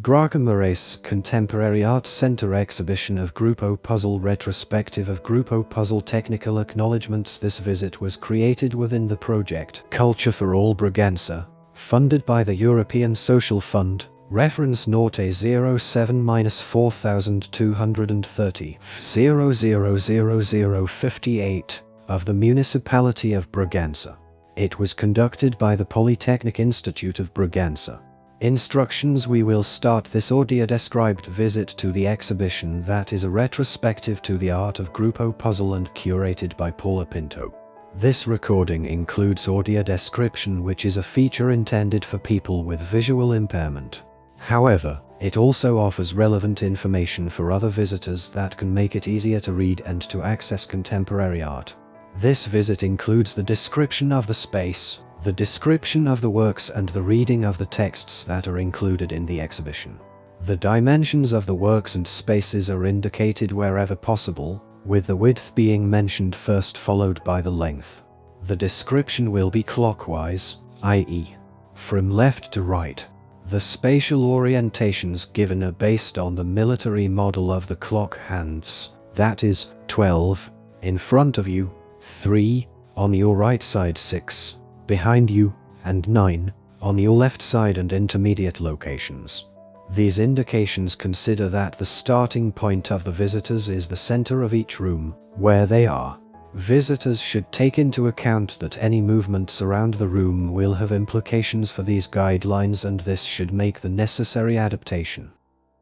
Bragança Contemporary Art Center exhibition of Grupo Puzzle. Retrospective of Grupo Puzzle. Technical acknowledgements. This visit was created within the project Culture for All Bragança, funded by the European Social Fund, reference Norte 07-4230 00058 of the municipality of Bragança. It was conducted by the Polytechnic Institute of Bragança. Instructions: we will start this audio-described visit to the exhibition that is a retrospective to the art of Grupo Puzzle and curated by Paula Pinto. This recording includes audio description, which is a feature intended for people with visual impairment. However, it also offers relevant information for other visitors that can make it easier to read and to access contemporary art. This visit includes the description of the space, the description of the works, and the reading of the texts that are included in the exhibition. The dimensions of the works and spaces are indicated wherever possible, with the width being mentioned first followed by the length. The description will be clockwise, i.e., from left to right. The spatial orientations given are based on the military model of the clock hands, that is, 12, in front of you, 3, on your right side, 6, behind you, and 9, on your left side, and intermediate locations. These indications consider that the starting point of the visitors is the center of each room, where they are. Visitors should take into account that any movements around the room will have implications for these guidelines, and this should make the necessary adaptation.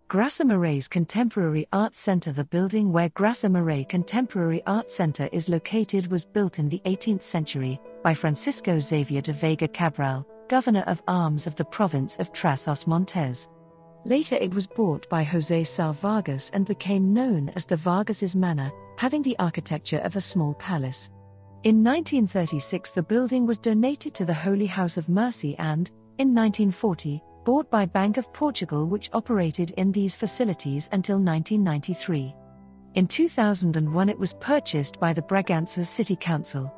Graça Marés Contemporary Art Center. The building where Graça Marés Contemporary Art Center is located was built in the 18th century by Francisco Xavier de Vega Cabral, governor of arms of the province of Trás-os-Montes. Later it was bought by José Sá Vargas and became known as the Vargas's Manor, having the architecture of a small palace. In 1936 the building was donated to the Holy House of Mercy and, in 1940, bought by Bank of Portugal, which operated in these facilities until 1993. In 2001 it was purchased by the Bragança City Council.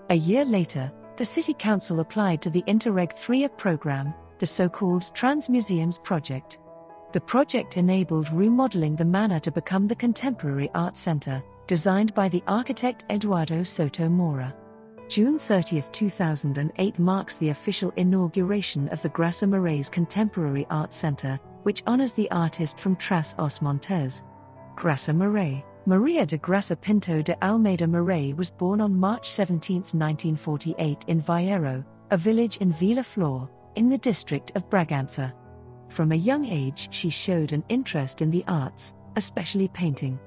A year later, the City Council applied to the Interreg III program, the so-called Transmuseums project. The project enabled remodeling the manor to become the Contemporary Art Center, designed by the architect Eduardo Soto Moura. June 30, 2008 marks the official inauguration of the Graça Marés Contemporary Art Center, which honors the artist from Trás-os-Montes. Graça Marés, Maria de Graça Pinto de Almeida Marés was born on March 17, 1948 in Vieiro, a village in Vila Flor, in the district of Bragança. From a young age she showed an interest in the arts, especially painting.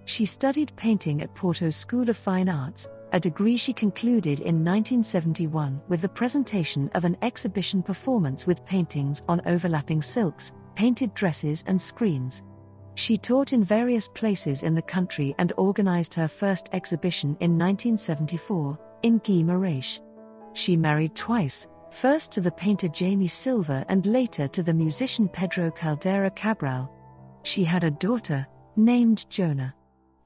She studied painting at Porto's School of Fine Arts, a degree she concluded in 1971 with the presentation of an exhibition performance with paintings on overlapping silks, painted dresses and screens. She taught in various places in the country and organized her first exhibition in 1974, in Guimarães. She married twice, first to the painter Jaime Silva and later to the musician Pedro Caldeira Cabral. She had a daughter, named Jonah.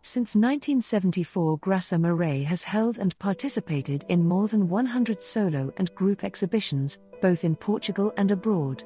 Since 1974 Graça Marés has held and participated in more than 100 solo and group exhibitions, both in Portugal and abroad.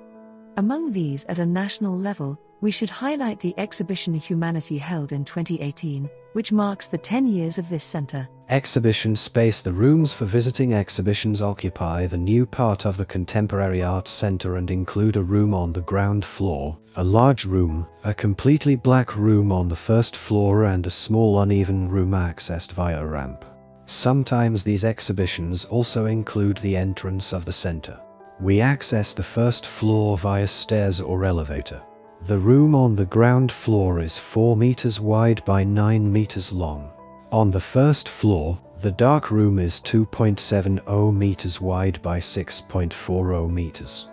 Among these at a national level, we should highlight the exhibition Humanity held in 2018, which marks the 10 years of this center. Exhibition space. The rooms for visiting exhibitions occupy the new part of the Contemporary Arts Center and include a room on the ground floor, a large room, a completely black room on the first floor, and a small uneven room accessed via a ramp. Sometimes these exhibitions also include the entrance of the center. We access the first floor via stairs or elevator. The room on the ground floor is 4 meters wide by 9 meters long. On the first floor, the dark room is 2.70 meters wide by 6.40 meters.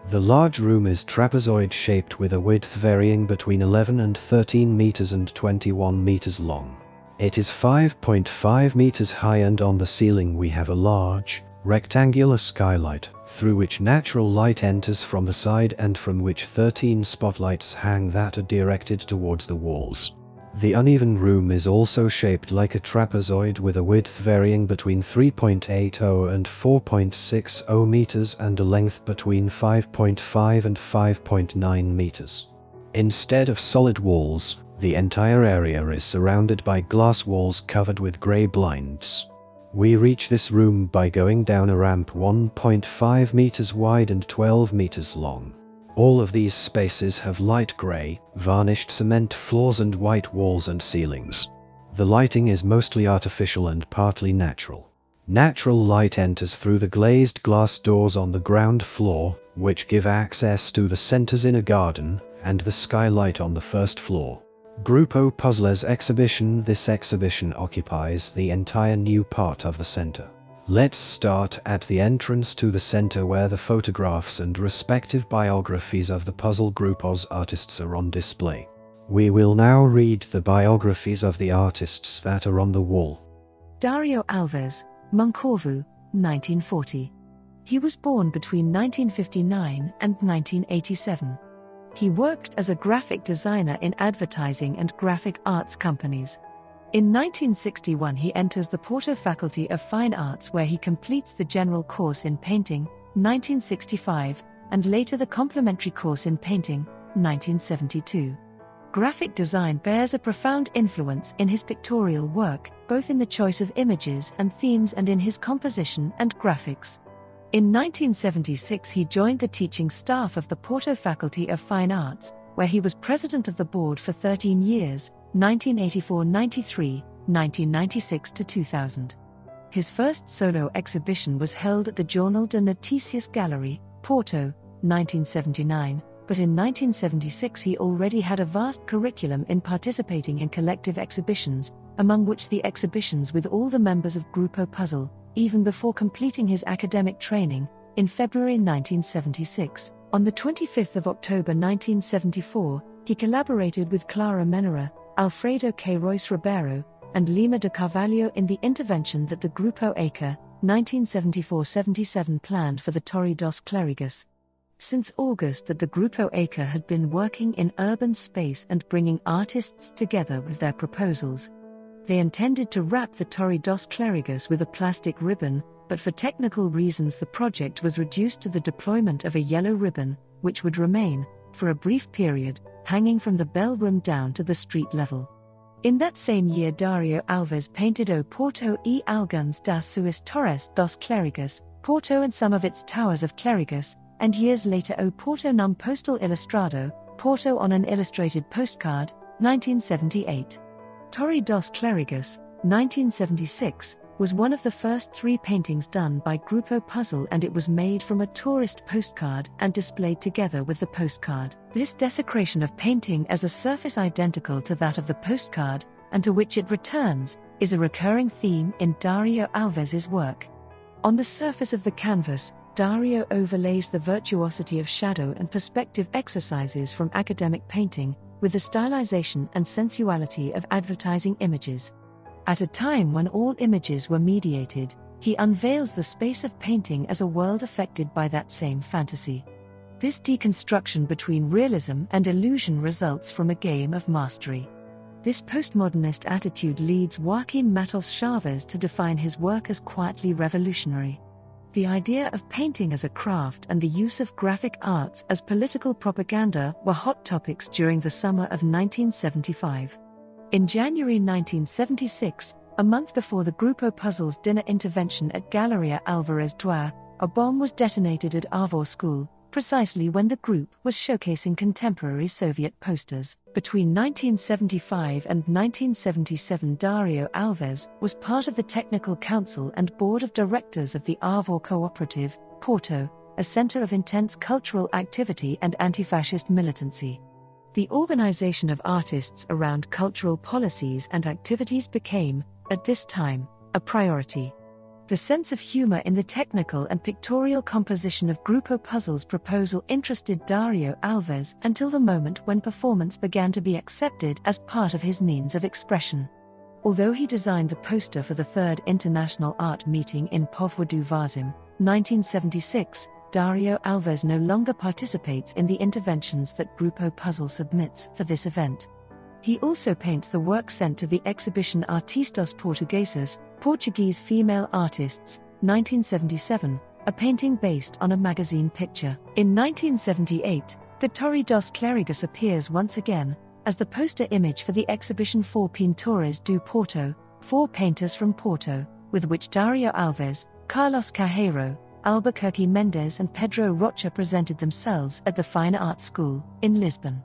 The large room is trapezoid-shaped with a width varying between 11 and 13 meters and 21 meters long. It is 5.5 meters high, and on the ceiling we have a large, rectangular skylight, through which natural light enters from the side and from which 13 spotlights hang that are directed towards the walls. The uneven room is also shaped like a trapezoid with a width varying between 3.80 and 4.60 meters and a length between 5.5 and 5.9 meters. Instead of solid walls, the entire area is surrounded by glass walls covered with grey blinds. We reach this room by going down a ramp 1.5 meters wide and 12 meters long. All of these spaces have light grey, varnished cement floors and white walls and ceilings. The lighting is mostly artificial and partly natural. Natural light enters through the glazed glass doors on the ground floor, which give access to the center's inner garden, and the skylight on the first floor. Grupo Puzzle's exhibition. This exhibition occupies the entire new part of the center. Let's start at the entrance to the center, where the photographs and respective biographies of the puzzle group's artists are on display. We will now read the biographies of the artists that are on the wall. Dario Alves, Muncorvo, 1940. He was born between 1959 and 1987. He worked as a graphic designer in advertising and graphic arts companies. In 1961 he enters the Porto Faculty of Fine Arts, where he completes the general course in painting, 1965, and later the complementary course in painting, 1972. Graphic design bears a profound influence in his pictorial work, both in the choice of images and themes and in his composition and graphics. In 1976 he joined the teaching staff of the Porto Faculty of Fine Arts, where he was president of the board for 13 years, 1984-93, 1996-2000. His first solo exhibition was held at the Jornal de Notícias Gallery, Porto, 1979, but in 1976 he already had a vast curriculum in participating in collective exhibitions, among which the exhibitions with all the members of Grupo Puzzle, even before completing his academic training, in February 1976. On the 25th of October 1974, he collaborated with Clara Menera, Alfredo Queiroz Ribeiro, and Lima de Carvalho in the intervention that the Grupo ACA, 1974-77 planned for the Torre dos Clérigos. Since August that the Grupo ACA had been working in urban space and bringing artists together with their proposals. They intended to wrap the Torre dos Clérigos with a plastic ribbon, but for technical reasons the project was reduced to the deployment of a yellow ribbon, which would remain, for a brief period, hanging from the bellroom down to the street level. In that same year Dario Alves painted O Porto e alguns das suas torres dos Clérigos, Porto and some of its towers of Clérigos, and years later O Porto num postal ilustrado, Porto on an illustrated postcard, 1978. Torre dos Clérigos, 1976, was one of the first 3 paintings done by Grupo Puzzle, and it was made from a tourist postcard and displayed together with the postcard. This desecration of painting as a surface identical to that of the postcard, and to which it returns, is a recurring theme in Dario Alves's work. On the surface of the canvas, Dario overlays the virtuosity of shadow and perspective exercises from academic painting, with the stylization and sensuality of advertising images. At a time when all images were mediated, he unveils the space of painting as a world affected by that same fantasy. This deconstruction between realism and illusion results from a game of mastery. This postmodernist attitude leads Joaquim Matos Chaves to define his work as quietly revolutionary. The idea of painting as a craft and the use of graphic arts as political propaganda were hot topics during the summer of 1975. In January 1976, a month before the Grupo Puzzle's dinner intervention at Galeria Alvarez II, a bomb was detonated at Arvor School, precisely when the group was showcasing contemporary Soviet posters. Between 1975 and 1977, Dario Alves was part of the technical council and board of directors of the Arvor Cooperative, Porto, a center of intense cultural activity and anti-fascist militancy. The organization of artists around cultural policies and activities became, at this time, a priority. The sense of humor in the technical and pictorial composition of Grupo Puzzle's proposal interested Dario Alves until the moment when performance began to be accepted as part of his means of expression. Although he designed the poster for the Third International Art Meeting in Povoaду Varzim, 1976, Dario Alves no longer participates in the interventions that Grupo Puzzle submits for this event. He also paints the work sent to the exhibition Artistas Portugueses, Portuguese Female Artists, 1977, a painting based on a magazine picture. In 1978, The Torre dos Clérigos appears once again as the poster image for the exhibition Four Pintores do Porto, Four Painters from Porto, with which Dario Alves, Carlos Carreiro, Albuquerque Mendes and Pedro Rocha presented themselves at the Fine Arts School in Lisbon.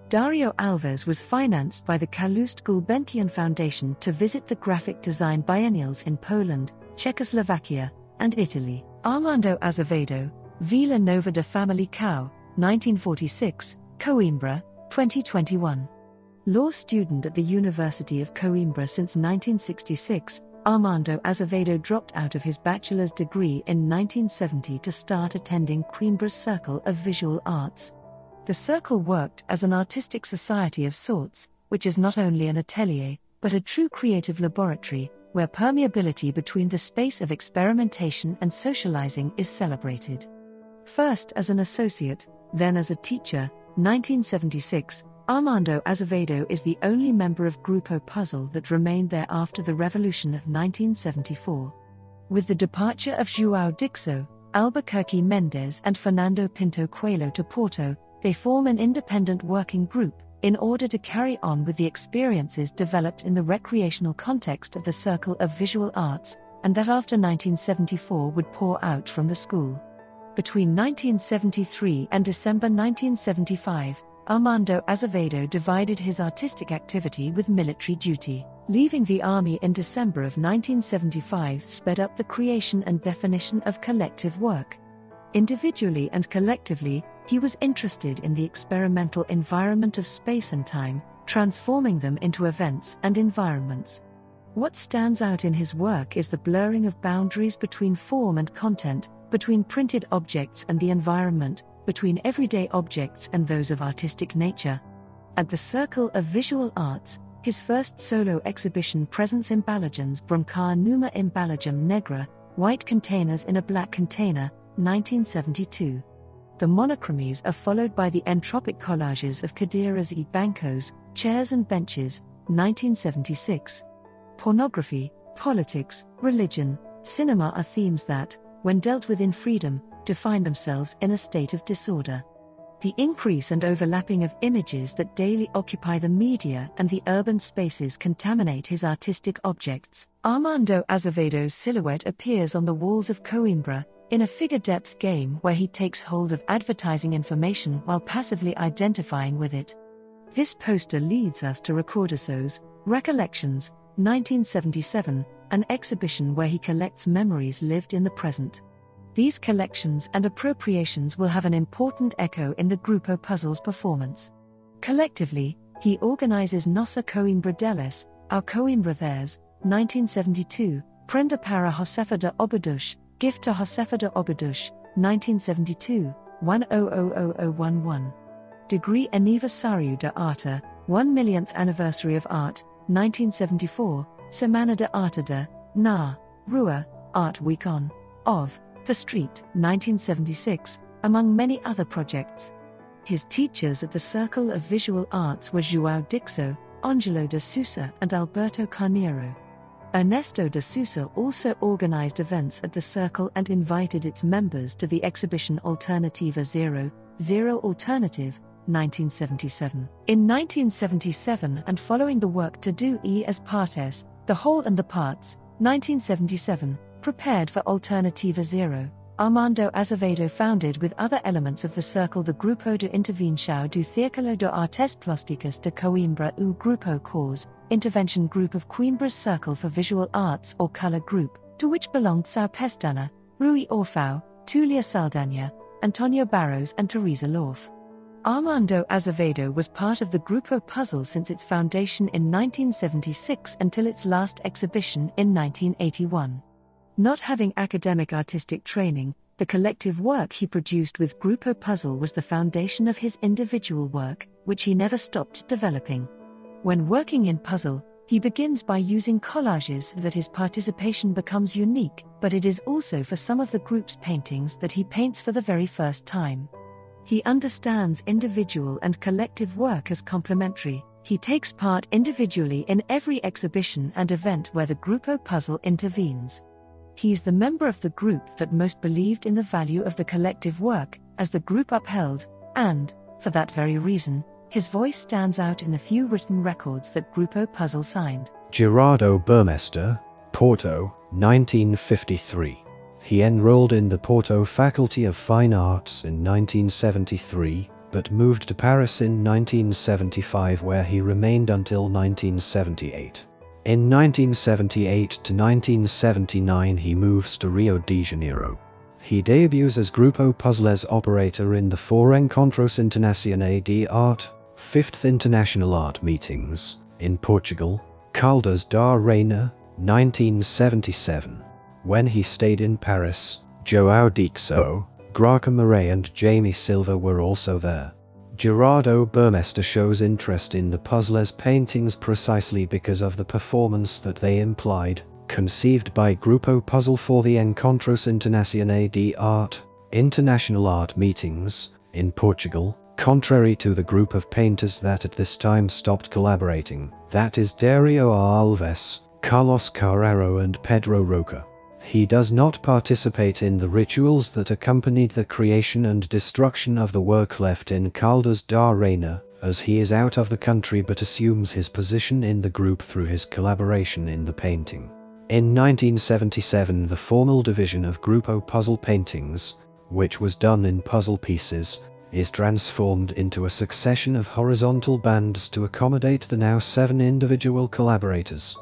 Dario Alves was financed by the Calouste Gulbenkian Foundation to visit the graphic design biennials in Poland, Czechoslovakia, and Italy. Armando Azevedo, Vila Nova de Famalicão, 1946, Coimbra, 2021. Law student at the University of Coimbra since 1966, Armando Azevedo dropped out of his bachelor's degree in 1970 to start attending Coimbra's Circle of Visual Arts. The circle worked as an artistic society of sorts, which is not only an atelier, but a true creative laboratory, where permeability between the space of experimentation and socializing is celebrated. First as an associate, then as a teacher, 1976, Armando Azevedo is the only member of Grupo Puzzle that remained there after the revolution of 1974. With the departure of João Dixo, Albuquerque Mendes and Fernando Pinto Coelho to Porto, they form an independent working group, in order to carry on with the experiences developed in the recreational context of the Circle of Visual Arts, and that after 1974 would pour out from the school. Between 1973 and December 1975, Armando Azevedo divided his artistic activity with military duty. Leaving the army in December of 1975 sped up the creation and definition of collective work. Individually and collectively, he was interested in the experimental environment of space and time, transforming them into events and environments. What stands out in his work is the blurring of boundaries between form and content, between printed objects and the environment, between everyday objects and those of artistic nature. At the Circle of Visual Arts, his first solo exhibition presents embalagens Broncar numa embalagem negra, white containers in a black container, 1972. The monochromies are followed by the entropic collages of cadeiras e bancos, chairs and benches, 1976. Pornography, politics, religion, cinema are themes that, when dealt with in freedom, define themselves in a state of disorder. The increase and overlapping of images that daily occupy the media and the urban spaces contaminate his artistic objects. Armando Azevedo's silhouette appears on the walls of Coimbra, in a figure-depth game where he takes hold of advertising information while passively identifying with it. This poster leads us to Recordações, Recollections, 1977, an exhibition where he collects memories lived in the present. These collections and appropriations will have an important echo in the Grupo Puzzle's performance. Collectively, he organizes Nossa Coimbra deles, Our Coimbra theirs, 1972, Prenda para Josefa de Obadush, Gift to Josefa de Obadush, 1972, 100011. Degree Aniversário da Arte, 1 millionth Anniversary of Art, 1974, Semana de Arte de, na, Rua, Art Week on, of, the Street, 1976, among many other projects. His teachers at the Circle of Visual Arts were João Dixo, Angelo de Sousa and Alberto Carneiro. Ernesto de Sousa also organized events at the Circle and invited its members to the exhibition Alternativa Zero, Zero Alternative, 1977. In 1977 and following the work To Do e as Partes, The Whole and the Parts, 1977, prepared for Alternativa Zero, Armando Azevedo founded with other elements of the circle the Grupo de Intervenção do Círculo de Artes Plásticas de Coimbra o Grupo Cause, intervention group of Coimbra's Circle for Visual Arts or Color Group, to which belonged São Pestana, Rui Orfao, Tulia Saldanha, Antonio Barros and Teresa Lorf. Armando Azevedo was part of the Grupo Puzzle since its foundation in 1976 until its last exhibition in 1981. Not having academic artistic training, the collective work he produced with Grupo Puzzle was the foundation of his individual work, which he never stopped developing. When working in Puzzle, he begins by using collages so that his participation becomes unique, but it is also for some of the group's paintings that he paints for the very first time. He understands individual and collective work as complementary. He takes part individually in every exhibition and event where the Grupo Puzzle intervenes. He is the member of the group that most believed in the value of the collective work, as the group upheld, and, For that very reason, his voice stands out in the few written records that Grupo Puzzle signed. Gerardo Burmester, Porto, 1953. He enrolled in the Porto Faculty of Fine Arts in 1973, but moved to Paris in 1975 where he remained until 1978. In 1978 to 1979 he moves to Rio de Janeiro. He debuts as Grupo Puzzle's operator in the Four Encontros Internacionais de Arte, 5th International Art Meetings, in Portugal, Caldas da Rainha, 1977. When he stayed in Paris, João Dixo, Graca Marais and Jamie Silva were also there. Gerardo Burmester shows interest in the Puzzle's paintings precisely because of the performance that they implied, conceived by Grupo Puzzle for the Encontros Internacionais de Arte, International Art Meetings, in Portugal, contrary to the group of painters that at this time stopped collaborating, that is Dario Alves, Carlos Carrero and Pedro Roca. He does not participate in the rituals that accompanied the creation and destruction of the work left in Caldas da Rainha, as he is out of the country but assumes his position in the group through his collaboration in the painting. In 1977 the formal division of Grupo Puzzle paintings, which was done in puzzle pieces, is transformed into a succession of horizontal bands to accommodate the now 7 individual collaborators.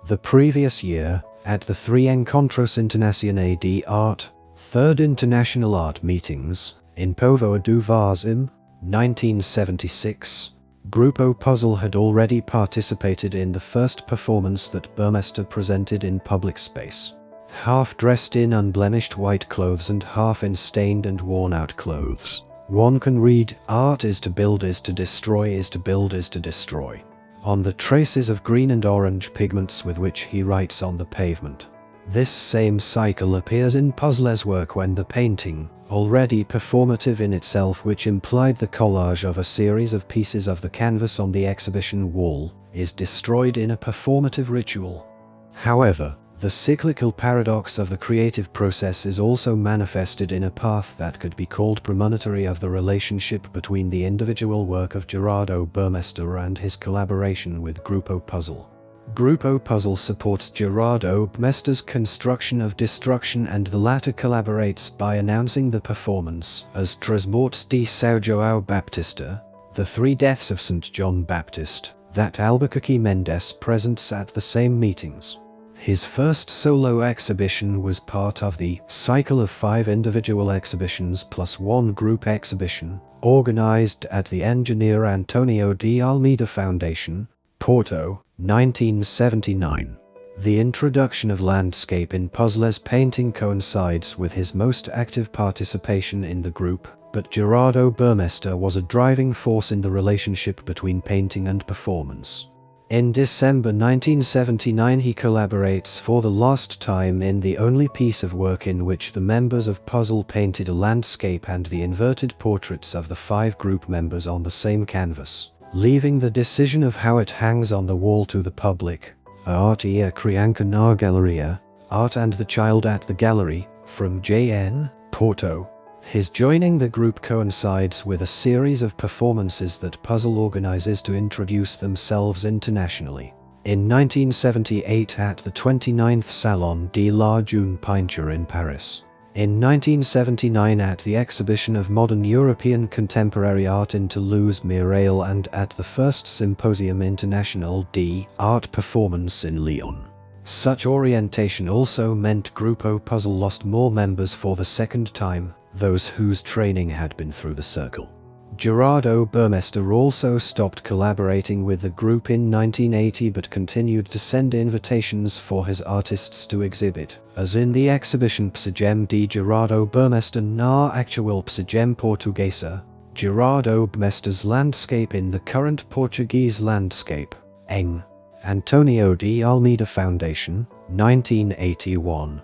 The previous year, at the 3 Encontros Internacionais de Arte, 3rd International Art Meetings, in Póvoa do Varzim, 1976, Grupo Puzzle had already participated in the first performance that Burmester presented in public space. Half dressed in unblemished white clothes and half in stained and worn-out clothes, one can read, "Art is to build is to destroy is to build is to destroy," on the traces of green and orange pigments with which he writes on the pavement. This same cycle appears in Puzzle's work when the painting, already performative in itself, which implied the collage of a series of pieces of the canvas on the exhibition wall, is destroyed in a performative ritual. However, the cyclical paradox of the creative process is also manifested in a path that could be called premonitory of the relationship between the individual work of Gerardo Burmester and his collaboration with Grupo Puzzle. Grupo Puzzle supports Gerardo Burmester's construction of destruction, and the latter collaborates by announcing the performance as Tres Mortes de São João Baptista, the 3 Deaths of St. John Baptist, that Albuquerque Mendes presents at the same meetings. His first solo exhibition was part of the cycle of 5 individual exhibitions plus 1 group exhibition, organized at the Engineer Antonio de Almeida Foundation, Porto, 1979. The introduction of landscape in Puzzle's painting coincides with his most active participation in the group, but Gerardo Burmester was a driving force in the relationship between painting and performance. In December 1979 he collaborates for the last time in the only piece of work in which the members of Puzzle painted a landscape and the inverted portraits of the 5 group members on the same canvas, leaving the decision of how it hangs on the wall to the public. Art e a Criança na Galeria, Art and the Child at the Gallery, from J.N. Porto. His joining the group coincides with a series of performances that Puzzle organizes to introduce themselves internationally. In 1978 at the 29th Salon de la Jeune Peinture in Paris. In 1979 at the Exhibition of Modern European Contemporary Art in Toulouse-Mirail, and at the first Symposium International d'Art Performance in Lyon. Such orientation also meant Grupo Puzzle lost more members for the second time, those whose training had been through the circle. Gerardo Burmester also stopped collaborating with the group in 1980 but continued to send invitations for his artists to exhibit, as in the exhibition Psegem de Gerardo Burmester na Actual Psegem Portuguesa, Gerardo Burmester's landscape in the current Portuguese landscape, Eng. Antonio de Almeida Foundation, 1981.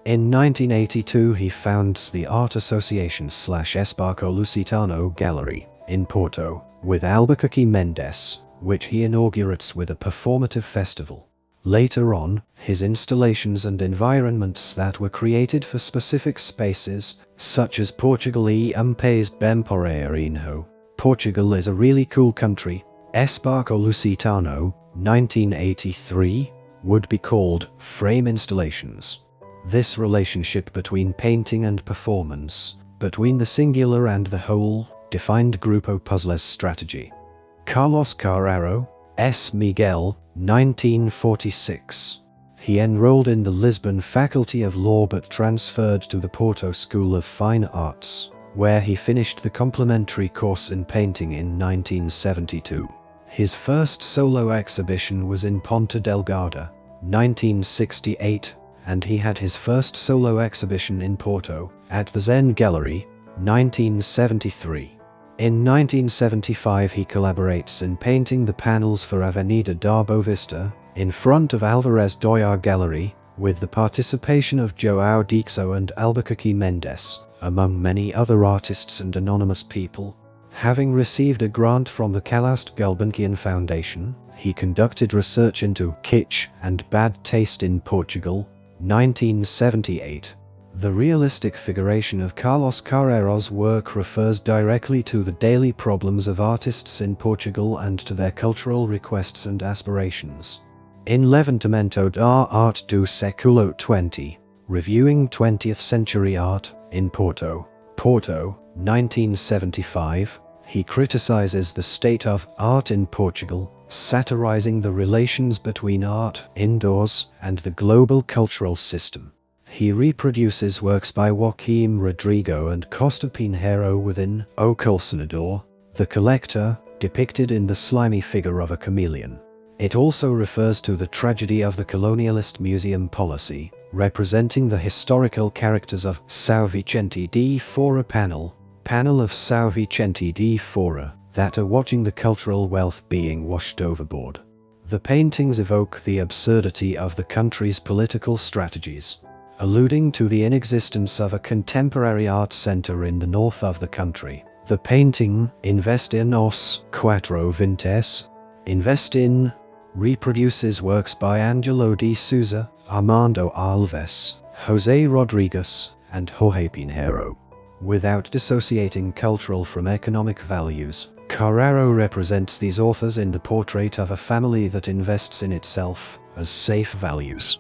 In 1982 he founds the Art Association / Espaço Lusitano Gallery, in Porto, with Albuquerque Mendes, which he inaugurates with a performative festival. Later on, his installations and environments that were created for specific spaces, such as Portugal e um país bem para ir, Portugal is a really cool country. Esparco Lusitano, 1983, would be called frame installations. This relationship between painting and performance, between the singular and the whole, defined Grupo Puzzle's strategy. Carlos Carrero, S. Miguel, 1946. He enrolled in the Lisbon Faculty of Law but transferred to the Porto School of Fine Arts, where he finished the complementary course in painting in 1972. His first solo exhibition was in Ponta Delgada, 1968, and he had his first solo exhibition in Porto, at the Zen Gallery, 1973. In 1975 he collaborates in painting the panels for Avenida da Boa Vista, in front of Álvares Doia Gallery, with the participation of João Dixo and Albuquerque Mendes, among many other artists and anonymous people. Having received a grant from the Calouste Gulbenkian Foundation, he conducted research into kitsch and bad taste in Portugal, 1978. The realistic figuration of Carlos Carrero's work refers directly to the daily problems of artists in Portugal and to their cultural requests and aspirations. In Levantamento da Arte do Século XX, reviewing 20th century art, in Porto, 1975, he criticizes the state of art in Portugal, satirizing the relations between art indoors and the global cultural system. He reproduces works by Joaquim Rodrigo and Costa Pinheiro within O Colecionador, the collector, depicted in the slimy figure of a chameleon. It also refers to the tragedy of the colonialist museum policy, representing the historical characters of São Vicente de Fora panel of São Vicente de Fora, that are watching the cultural wealth being washed overboard. The paintings evoke the absurdity of the country's political strategies, alluding to the inexistence of a contemporary art center in the north of the country. The painting, Invest in os 420, Invest in, reproduces works by Angelo de Souza, Armando Alves, José Rodrigues, and Jorge Pinheiro. Without dissociating cultural from economic values, Carrero represents these authors in the portrait of a family that invests in itself as safe values.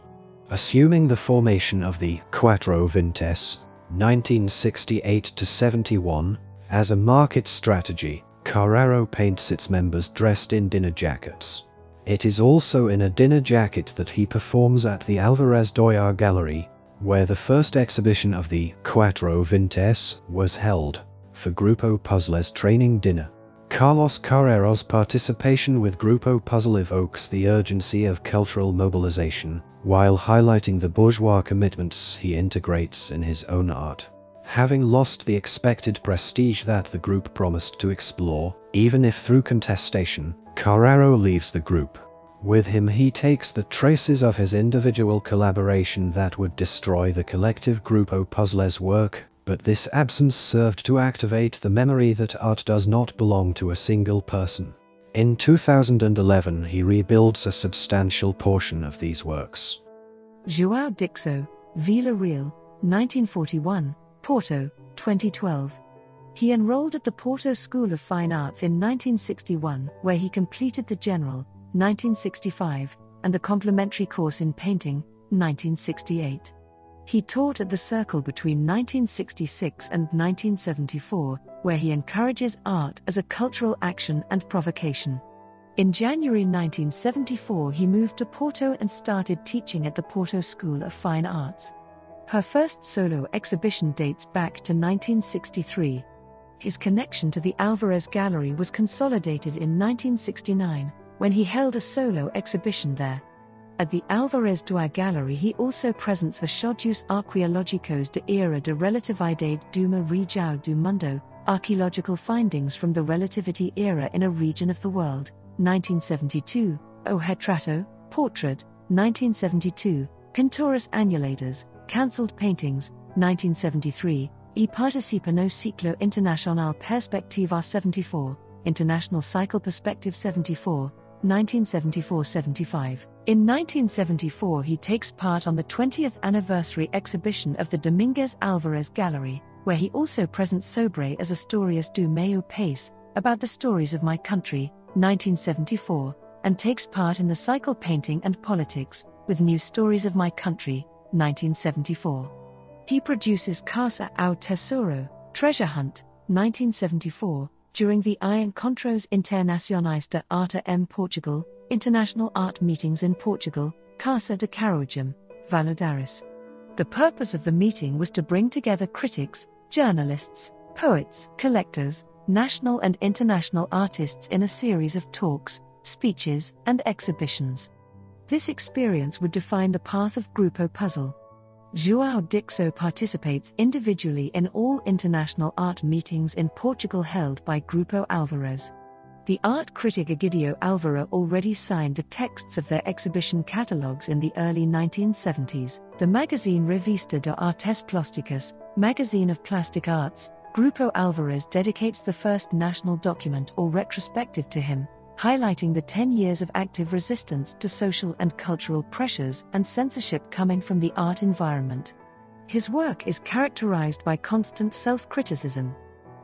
Assuming the formation of the Quatro Vintes, 1968-71, as a market strategy, Carrero paints its members dressed in dinner jackets. It is also in a dinner jacket that he performs at the Álvares Doia Gallery, where the first exhibition of the Quatro Vintes was held, for Grupo Puzzle's training dinner. Carlos Carrero's participation with Grupo Puzzle evokes the urgency of cultural mobilization, while highlighting the bourgeois commitments he integrates in his own art. Having lost the expected prestige that the group promised to explore, even if through contestation, Carrero leaves the group. With him he takes the traces of his individual collaboration that would destroy the collective Grupo Puzzle's work, but this absence served to activate the memory that art does not belong to a single person. In 2011 he rebuilds a substantial portion of these works. João Dixo, Vila Real, 1941, Porto, 2012. He enrolled at the Porto School of Fine Arts in 1961, where he completed the general, 1965, and the complementary course in painting, 1968. He taught at the Circle between 1966 and 1974, where he encourages art as a cultural action and provocation. In January 1974 he moved to Porto and started teaching at the Porto School of Fine Arts. Her first solo exhibition dates back to 1963. His connection to the Álvares Gallery was consolidated in 1969, when he held a solo exhibition there. At the Álvares Doia Gallery he also presents Estudos Arqueológicos da Era de Relatividade de uma Região do Mundo, archaeological findings from the relativity era in a region of the world, 1972, O Retrato, Portrait, 1972, Pinturas Anuladas, Cancelled Paintings, 1973, E Participa no Ciclo Internacional Perspectiva 74, International Cycle Perspective 74, 1974-75. In 1974 he takes part on the 20th anniversary exhibition of the Domingues Álvares Gallery, where he also presents Sobre as Histórias do Meio País, About the Stories of My Country, 1974, and takes part in the cycle Painting and Politics, with New Stories of My Country, 1974. He produces Caça ao Tesouro, Treasure Hunt, 1974, during the Encontros Internacionais de Arte em Portugal, International Art Meetings in Portugal, Casa de Carojum, Valadares. The purpose of the meeting was to bring together critics, journalists, poets, collectors, national and international artists in a series of talks, speeches, and exhibitions. This experience would define the path of Grupo Puzzle. João Dixo participates individually in all international art meetings in Portugal held by Grupo Alvarez. The art critic Egidio Alvaro already signed the texts of their exhibition catalogues in the early 1970s. The magazine Revista de Artes Plásticas, Magazine of Plastic Arts, Grupo Alvarez dedicates the first national document or retrospective to him, highlighting the 10 years of active resistance to social and cultural pressures and censorship coming from the art environment. His work is characterized by constant self-criticism.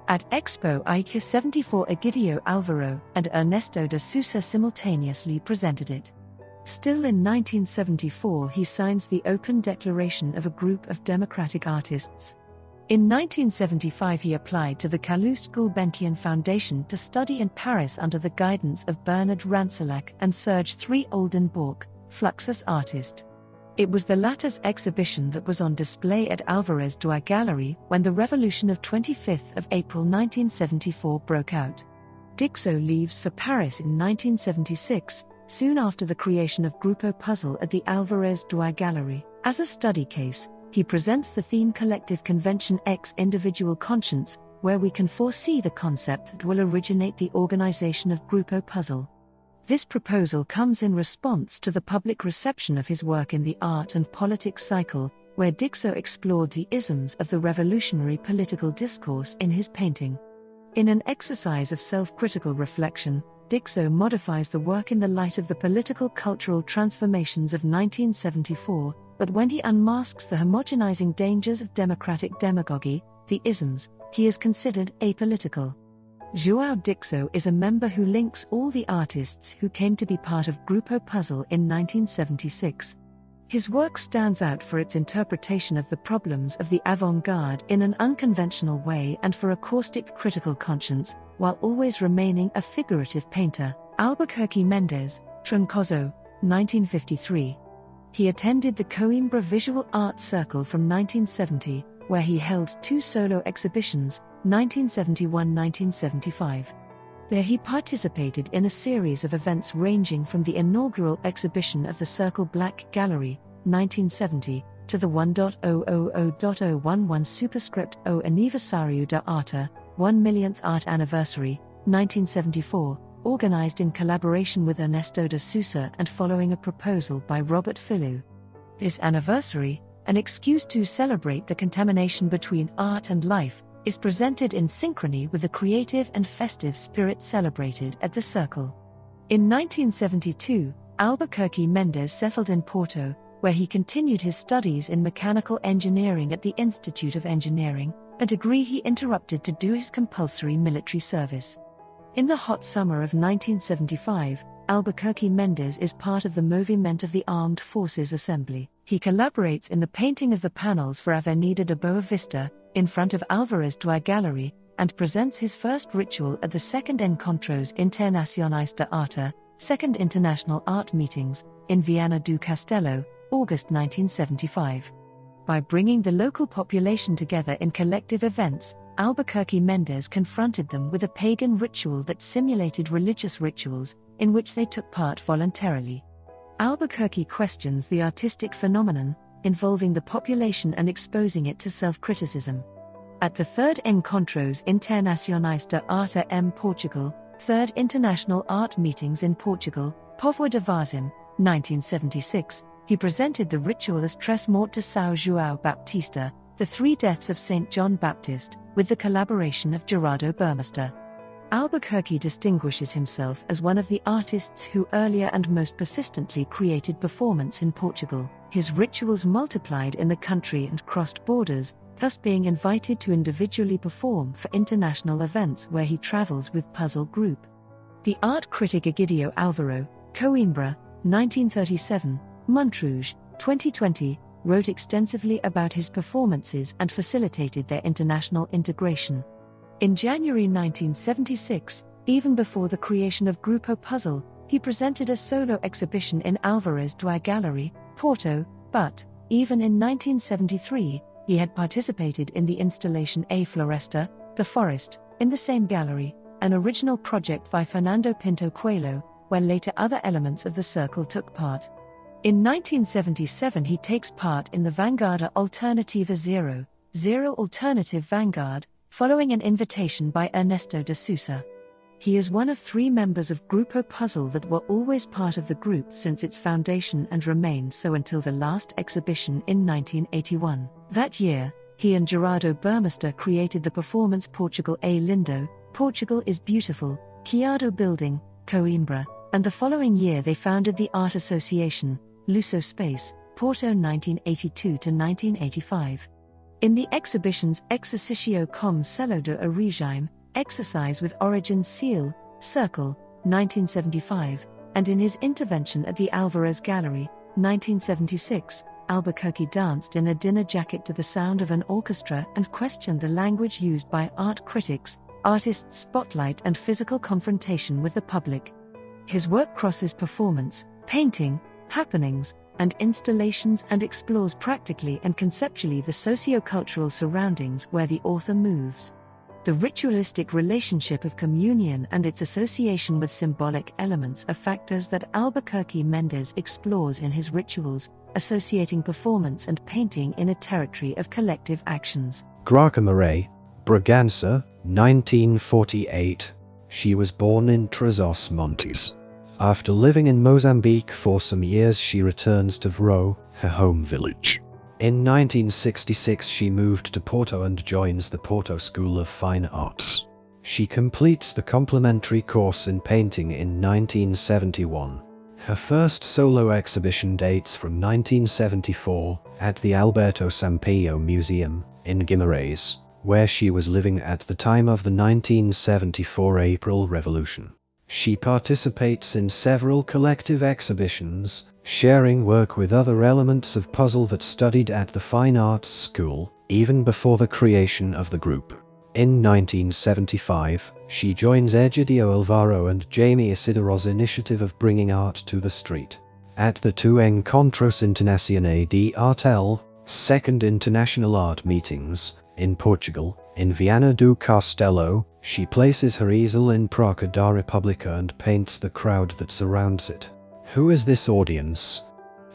At Expo IKEA 74, Egidio Alvaro and Ernesto de Sousa simultaneously presented it. Still in 1974, he signs the Open Declaration of a Group of Democratic Artists. In 1975, he applied to the Calouste Gulbenkian Foundation to study in Paris under the guidance of Bernard Ranselac and Serge III Oldenburg, Fluxus artist. It was the latter's exhibition that was on display at Alvarez Duy Gallery when the revolution of 25th of April 1974 broke out. Dixo leaves for Paris in 1976, soon after the creation of Grupo Puzzle at the Alvarez Duy Gallery. As a study case, he presents the theme Collective Convention X Individual Conscience, where we can foresee the concept that will originate the organization of Grupo Puzzle. This proposal comes in response to the public reception of his work in the Art and Politics cycle, where Dixo explored the isms of the revolutionary political discourse in his painting. In an exercise of self-critical reflection, Dixo modifies the work in the light of the political-cultural transformations of 1974, but when he unmasks the homogenizing dangers of democratic demagogy, the isms, he is considered apolitical. João Dixo is a member who links all the artists who came to be part of Grupo Puzzle in 1976. His work stands out for its interpretation of the problems of the avant-garde in an unconventional way and for a caustic critical conscience, while always remaining a figurative painter. Albuquerque Mendes, Troncoso, 1953. He attended the Coimbra Visual Arts Circle from 1970, where he held 2 solo exhibitions, 1971-1975. There he participated in a series of events ranging from the inaugural exhibition of the Circle Black Gallery, 1970, to the 1.000.011 superscript O Aniversario da Arte, 1 millionth art anniversary, 1974, organized in collaboration with Ernesto de Sousa and following a proposal by Robert Filou. This anniversary, an excuse to celebrate the contamination between art and life, is presented in synchrony with the creative and festive spirit celebrated at the Circle. In 1972, Albuquerque Mendes settled in Porto, where he continued his studies in mechanical engineering at the Institute of Engineering, a degree he interrupted to do his compulsory military service. In the hot summer of 1975, Albuquerque Mendes is part of the Movimento of the Armed Forces Assembly. He collaborates in the painting of the panels for Avenida de Boa Vista, in front of Alvarez Duy Gallery, and presents his first ritual at the second Encontros Internacionais de Arte, Second International Art Meetings, in Viana do Castelo, August 1975. By bringing the local population together in collective events, Albuquerque Mendes confronted them with a pagan ritual that simulated religious rituals, in which they took part voluntarily. Albuquerque questions the artistic phenomenon, involving the population and exposing it to self-criticism. At the Third Encontros Internacionais de Arte em Portugal, Third International Art Meetings in Portugal, Póvoa de Varzim, 1976, he presented the ritual as Tres Mortes de São João Baptista, the 3 Deaths of St. John Baptist, with the collaboration of Gerardo Burmester. Albuquerque distinguishes himself as one of the artists who earlier and most persistently created performance in Portugal. His rituals multiplied in the country and crossed borders, thus being invited to individually perform for international events where he travels with Puzzle Group. The art critic Egidio Alvaro, Coimbra, 1937, Montrouge, 2020, wrote extensively about his performances and facilitated their international integration. In January 1976, even before the creation of Grupo Puzzle, he presented a solo exhibition in Alvarez Duarte Gallery, Porto, but, even in 1973, he had participated in the installation A Floresta, The Forest, in the same gallery, an original project by Fernando Pinto Coelho, where later other elements of the circle took part. In 1977 he takes part in the Vanguarda Alternativa Zero Alternative Vanguard, following an invitation by Ernesto de Sousa. He is one of 3 members of Grupo Puzzle that were always part of the group since its foundation and remained so until the last exhibition in 1981. That year, he and Gerardo Burmester created the performance Portugal é Lindo, Portugal is Beautiful, Chiado Building, Coimbra, and the following year they founded the art association, Luso Space, Porto 1982–1985. In the exhibitions Exercicio com Selo do Regime, Exercise with Origin Seal, Circle, 1975, and in his intervention at the Alvarez Gallery, 1976, Albuquerque danced in a dinner jacket to the sound of an orchestra and questioned the language used by art critics, artists' spotlight and physical confrontation with the public. His work crosses performance, painting, happenings, and installations and explores practically and conceptually the socio-cultural surroundings where the author moves. The ritualistic relationship of communion and its association with symbolic elements are factors that Albuquerque Mendez explores in his rituals, associating performance and painting in a territory of collective actions. Graça Marais, Bragança, 1948. She was born in Trás-os-Montes. After living in Mozambique for some years, she returns to Vrô, her home village. In 1966 she moved to Porto and joins the Porto School of Fine Arts. She completes the complementary course in painting in 1971. Her first solo exhibition dates from 1974 at the Alberto Sampaio Museum in Guimarães, where she was living at the time of the 1974 April Revolution. She participates in several collective exhibitions, sharing work with other elements of puzzle that studied at the Fine Arts School, even before the creation of the group. In 1975, she joins Egidio Alvaro and Jamie Isidoró's initiative of bringing art to the street. At the two Encontros Internacionais de Arte, second international art meetings, in Portugal, in Viana do Castelo, she places her easel in Praça da República and paints the crowd that surrounds it. Who is this audience?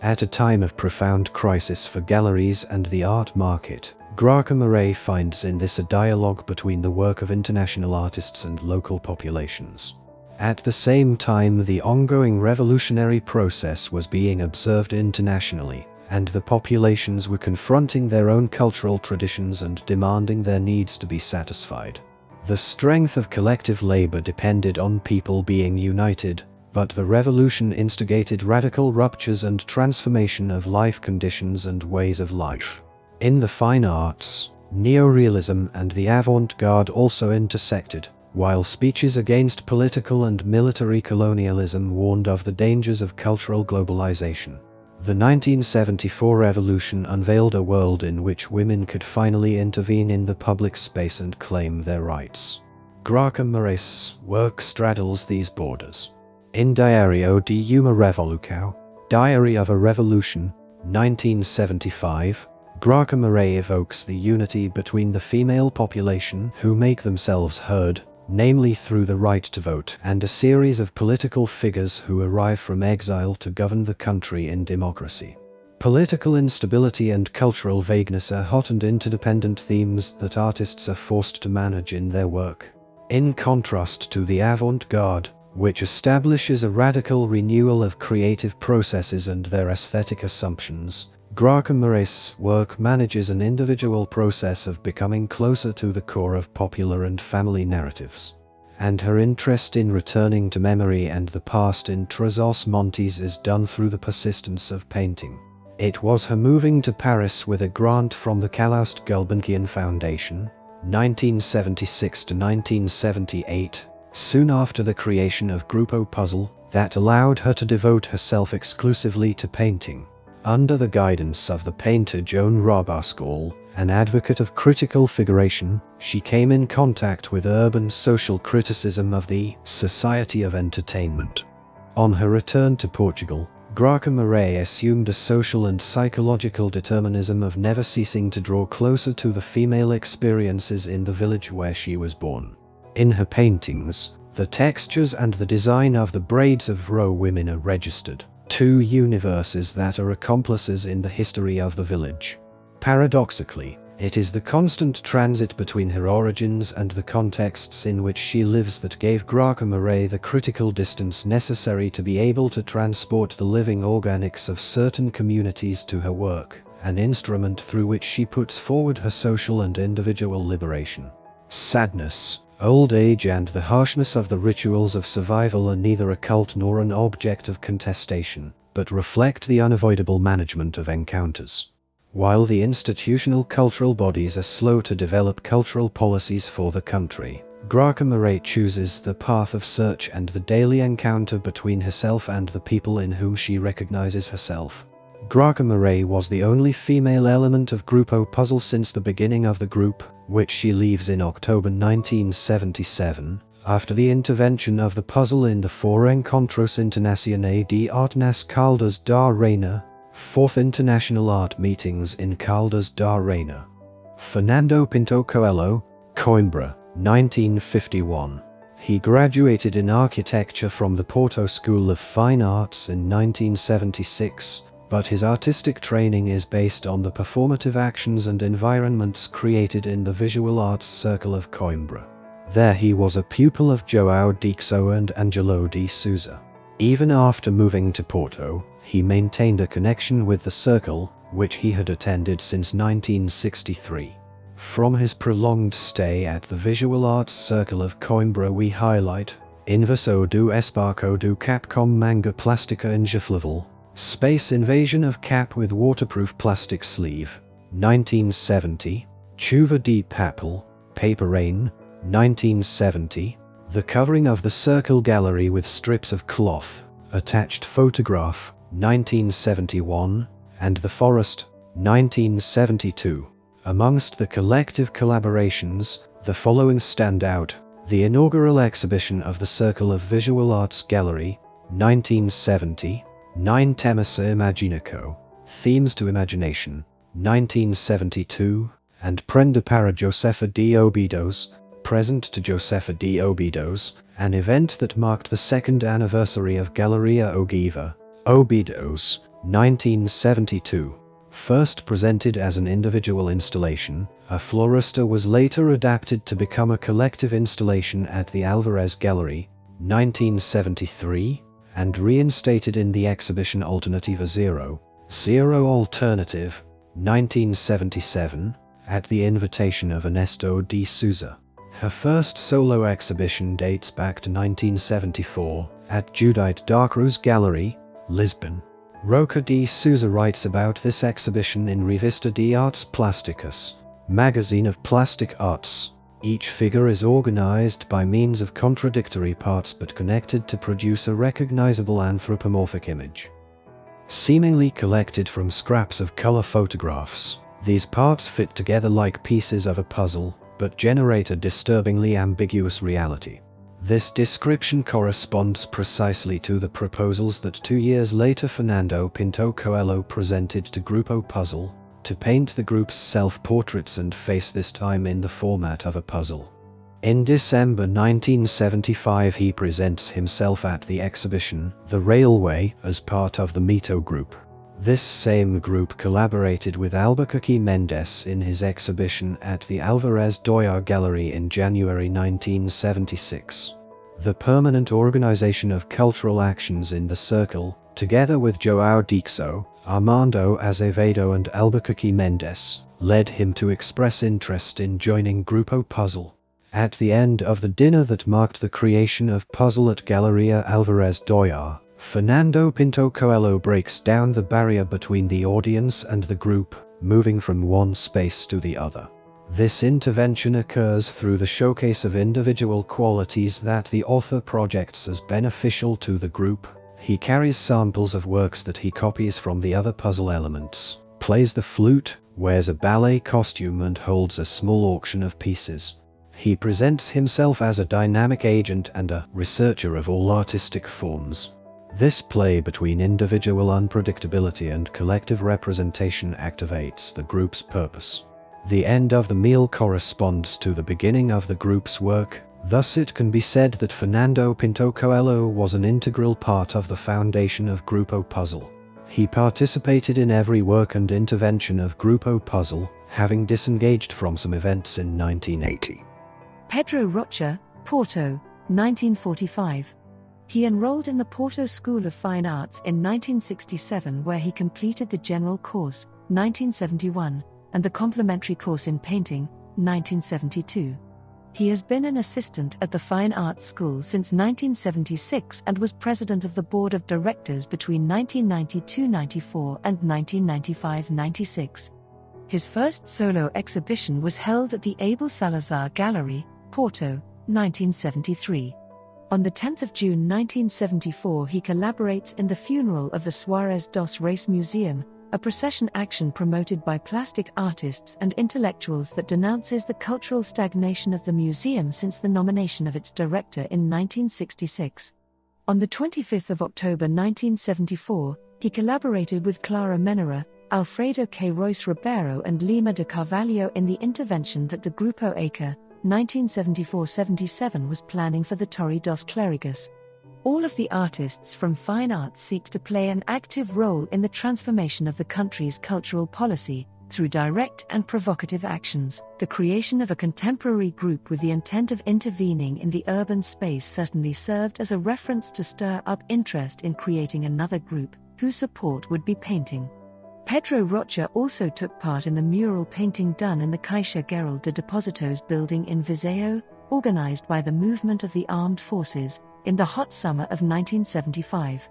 At a time of profound crisis for galleries and the art market, Graça Marais finds in this a dialogue between the work of international artists and local populations. At the same time, the ongoing revolutionary process was being observed internationally, and the populations were confronting their own cultural traditions and demanding their needs to be satisfied. The strength of collective labor depended on people being united, but the revolution instigated radical ruptures and transformation of life conditions and ways of life. In the fine arts, neorealism and the avant-garde also intersected, while speeches against political and military colonialism warned of the dangers of cultural globalization. The 1974 revolution unveiled a world in which women could finally intervene in the public space and claim their rights. Graça Marais' work straddles these borders. In Diário de uma Revolução, Diary of a Revolution, 1975, Graça Marais evokes the unity between the female population who make themselves heard, namely through the right to vote, and a series of political figures who arrive from exile to govern the country in democracy. Political instability and cultural vagueness are hot and interdependent themes that artists are forced to manage in their work. In contrast to the avant-garde, which establishes a radical renewal of creative processes and their aesthetic assumptions, Graça Marais' work manages an individual process of becoming closer to the core of popular and family narratives. And her interest in returning to memory and the past in Trás-os-Montes is done through the persistence of painting. It was her moving to Paris with a grant from the Calouste Gulbenkian Foundation, 1976 to 1978, soon after the creation of Grupo Puzzle, that allowed her to devote herself exclusively to painting. Under the guidance of the painter Joan Robascal, an advocate of critical figuration, she came in contact with urban social criticism of the Society of Entertainment. On her return to Portugal, Graça Morais assumed a social and psychological determinism of never ceasing to draw closer to the female experiences in the village where she was born. In her paintings, the textures and the design of the braids of Ro women are registered, two universes that are accomplices in the history of the village. Paradoxically, it is the constant transit between her origins and the contexts in which she lives that gave Graça Morais the critical distance necessary to be able to transport the living organics of certain communities to her work, an instrument through which she puts forward her social and individual liberation. Sadness, old age and the harshness of the rituals of survival are neither a cult nor an object of contestation, but reflect the unavoidable management of encounters. While the institutional cultural bodies are slow to develop cultural policies for the country, Graça Morais chooses the path of search and the daily encounter between herself and the people in whom she recognizes herself. Graça Morais was the only female element of Grupo Puzzle since the beginning of the group, which she leaves in October 1977, after the intervention of the puzzle in the Foro Encontros Internacionais de Arte nas Caldas da Rainha, 4th International Art Meetings in Caldas da Rainha. Fernando Pinto Coelho, Coimbra, 1951. He graduated in architecture from the Porto School of Fine Arts in 1976, but his artistic training is based on the performative actions and environments created in the Visual Arts Circle of Coimbra. There he was a pupil of João Dixo and Angelo de Souza. Even after moving to Porto, he maintained a connection with the circle, which he had attended since 1963. From his prolonged stay at the Visual Arts Circle of Coimbra we highlight Inversão do Espaço do Cap com Manga Plástica Inflável, Space Invasion of Cap with Waterproof Plastic Sleeve, 1970, Chuva de Papel, Paper Rain, 1970, The Covering of the Circle Gallery with Strips of Cloth, Attached Photograph, 1971, and The Forest, 1972. Amongst the collective collaborations, the following stand out: the inaugural exhibition of the Circle of Visual Arts Gallery, 1970, Nine Temas a Imaginação, Themes to Imagination, 1972, and Prenda para Josefa de Obidos, Present to Josefa de Obidos, an event that marked the second anniversary of Galeria Ogiva, Obidos, 1972. First presented as an individual installation, a Florista was later adapted to become a collective installation at the Alvarez Gallery, 1973, and reinstated in the exhibition Alternativa Zero, Zero Alternative, 1977, at the invitation of Ernesto de Souza. Her first solo exhibition dates back to 1974, at Judite Darcruz Gallery, Lisbon. Roca de Souza writes about this exhibition in Revista de Artes Plásticas, magazine of plastic arts. Each figure is organized by means of contradictory parts but connected to produce a recognizable anthropomorphic image. Seemingly collected from scraps of color photographs, these parts fit together like pieces of a puzzle, but generate a disturbingly ambiguous reality. This description corresponds precisely to the proposals that 2 years later Fernando Pinto Coelho presented to Grupo Puzzle, to paint the group's self-portraits and face, this time in the format of a puzzle. In December 1975 he presents himself at the exhibition The Railway as part of the Mito Group. This same group collaborated with Albuquerque Mendes in his exhibition at the Alvarez Doyar Gallery in January 1976. The permanent organization of cultural actions in the circle, together with João Dixo, Armando Azevedo and Albuquerque Mendes, led him to express interest in joining Grupo Puzzle. At the end of the dinner that marked the creation of Puzzle at Galeria Alvarez Doyar, Fernando Pinto Coelho breaks down the barrier between the audience and the group, moving from one space to the other. This intervention occurs through the showcase of individual qualities that the author projects as beneficial to the group. He carries samples of works that he copies from the other puzzle elements, plays the flute, wears a ballet costume, and holds a small auction of pieces. He presents himself as a dynamic agent and a researcher of all artistic forms. This play between individual unpredictability and collective representation activates the group's purpose. The end of the meal corresponds to the beginning of the group's work. Thus it can be said that Fernando Pinto Coelho was an integral part of the foundation of Grupo Puzzle. He participated in every work and intervention of Grupo Puzzle, having disengaged from some events in 1980. Pedro Rocha, Porto, 1945. He enrolled in the Porto School of Fine Arts in 1967, where he completed the general course, 1971, and the complementary course in painting, 1972. He has been an assistant at the Fine Arts School since 1976 and was president of the board of directors between 1992-94 and 1995-96. His first solo exhibition was held at the Abel Salazar Gallery, Porto, 1973. On the 10th of June 1974 he collaborates in the funeral of the Suarez dos Reis Museum, a procession action promoted by plastic artists and intellectuals that denounces the cultural stagnation of the museum since the nomination of its director in 1966. On the 25th of October 1974, he collaborated with Clara Menera, Alfredo K. Royce Ribeiro and Lima de Carvalho in the intervention that the Grupo Acre, 1974-77 was planning for the Torre dos Clérigos. All of the artists from Fine Arts seek to play an active role in the transformation of the country's cultural policy, through direct and provocative actions. The creation of a contemporary group with the intent of intervening in the urban space certainly served as a reference to stir up interest in creating another group, whose support would be painting. Pedro Rocha also took part in the mural painting done in the Caixa Geral de Depositos building in Viseu, organized by the Movement of the Armed Forces, in the hot summer of 1975.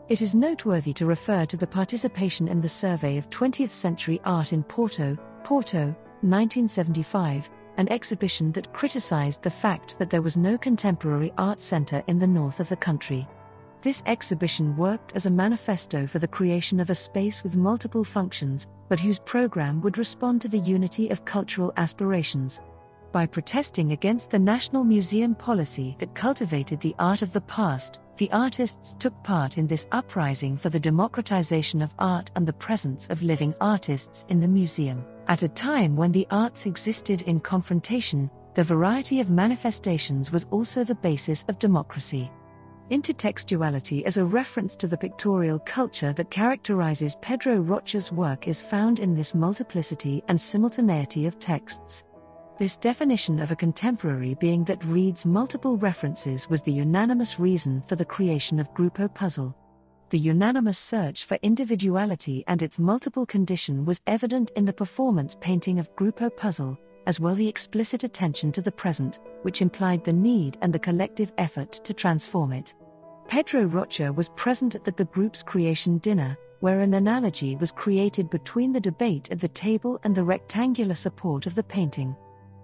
It is noteworthy to refer to the participation in the Survey of 20th Century Art in Porto, 1975, an exhibition that criticized the fact that there was no contemporary art center in the north of the country. This exhibition worked as a manifesto for the creation of a space with multiple functions, but whose program would respond to the unity of cultural aspirations. By protesting against the National Museum policy that cultivated the art of the past, the artists took part in this uprising for the democratization of art and the presence of living artists in the museum. At a time when the arts existed in confrontation, the variety of manifestations was also the basis of democracy. Intertextuality as a reference to the pictorial culture that characterizes Pedro Rocha's work is found in this multiplicity and simultaneity of texts. This definition of a contemporary being that reads multiple references was the unanimous reason for the creation of Grupo Puzzle. The unanimous search for individuality and its multiple condition was evident in the performance painting of Grupo Puzzle, as well the explicit attention to the present, which implied the need and the collective effort to transform it. Pedro Rocha was present at the group's creation dinner, where an analogy was created between the debate at the table and the rectangular support of the painting.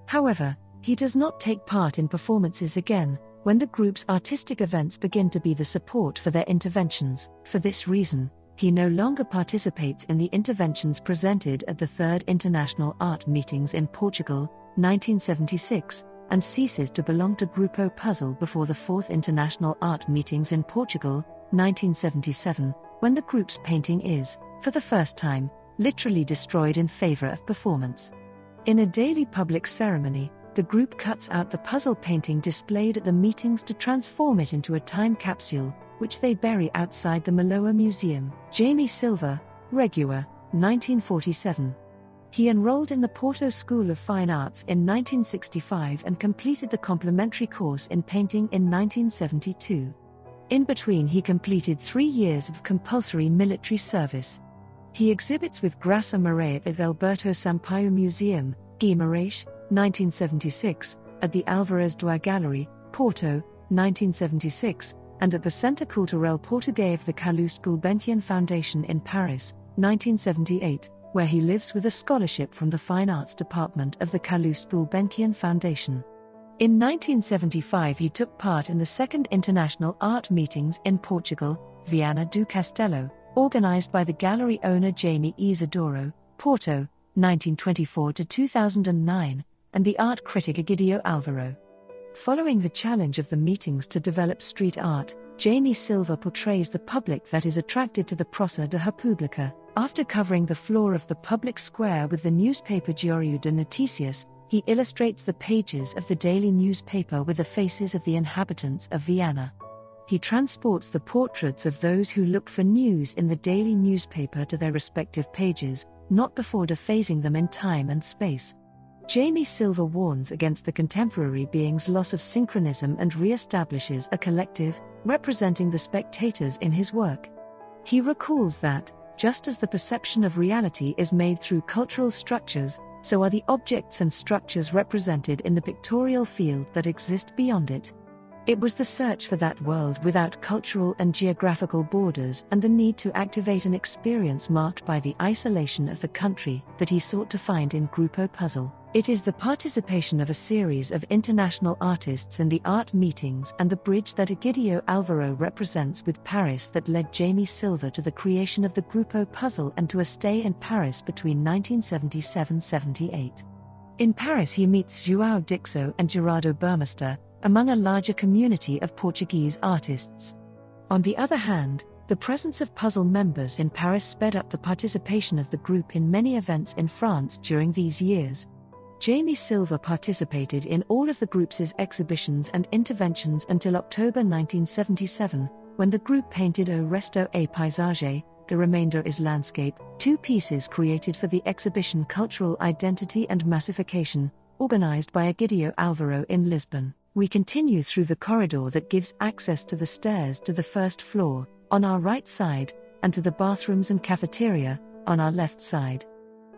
However, he does not take part in performances again, when the group's artistic events begin to be the support for their interventions. For this reason, he no longer participates in the interventions presented at the Third International Art Meetings in Portugal, 1976, and ceases to belong to Grupo Puzzle before the Fourth International Art Meetings in Portugal, 1977, when the group's painting is, for the first time, literally destroyed in favor of performance. In a daily public ceremony, the group cuts out the puzzle painting displayed at the meetings to transform it into a time capsule, which they bury outside the Maloa Museum. Jamie Silva, Regua, 1947. He enrolled in the Porto School of Fine Arts in 1965 and completed the complementary course in painting in 1972. In between, he completed 3 years of compulsory military service. He exhibits with Graça Marais at the Alberto Sampaio Museum, Guimarães, 1976, at the Álvares do Gallery, Porto, 1976, and at the Centre Culturel Portugais of the Calouste Gulbenkian Foundation in Paris, 1978, where he lives with a scholarship from the Fine Arts Department of the Calouste Gulbenkian Foundation. In 1975 he took part in the Second International Art Meetings in Portugal, Viana do Castelo, organized by the gallery owner Jaime Isidoro, Porto, 1924–2009, and the art critic Egidio Alvaro. Following the challenge of the meetings to develop street art, Jaime Silva portrays the public that is attracted to the Praça da República. After covering the floor of the public square with the newspaper Diário de Notícias, he illustrates the pages of the daily newspaper with the faces of the inhabitants of Viana. He transports the portraits of those who look for news in the daily newspaper to their respective pages, not before dephasing them in time and space. Jaime Silva warns against the contemporary being's loss of synchronism and re-establishes a collective, representing the spectators in his work. He recalls that, just as the perception of reality is made through cultural structures, so are the objects and structures represented in the pictorial field that exist beyond it. It was the search for that world without cultural and geographical borders and the need to activate an experience marked by the isolation of the country that he sought to find in Grupo Puzzle. It is the participation of a series of international artists in the art meetings and the bridge that Egidio Alvaro represents with Paris that led Jaime Silva to the creation of the Grupo Puzzle and to a stay in Paris between 1977–78. In Paris he meets João Dixo and Gerardo Burmester, among a larger community of Portuguese artists. On the other hand, the presence of Puzzle members in Paris sped up the participation of the group in many events in France during these years. Jaime Silva participated in all of the group's exhibitions and interventions until October 1977, when the group painted O Resto é Paisagem, The Remainder is Landscape, two pieces created for the exhibition Cultural Identity and Massification, organized by Egidio Alvaro in Lisbon. We continue through the corridor that gives access to the stairs to the first floor, on our right side, and to the bathrooms and cafeteria, on our left side.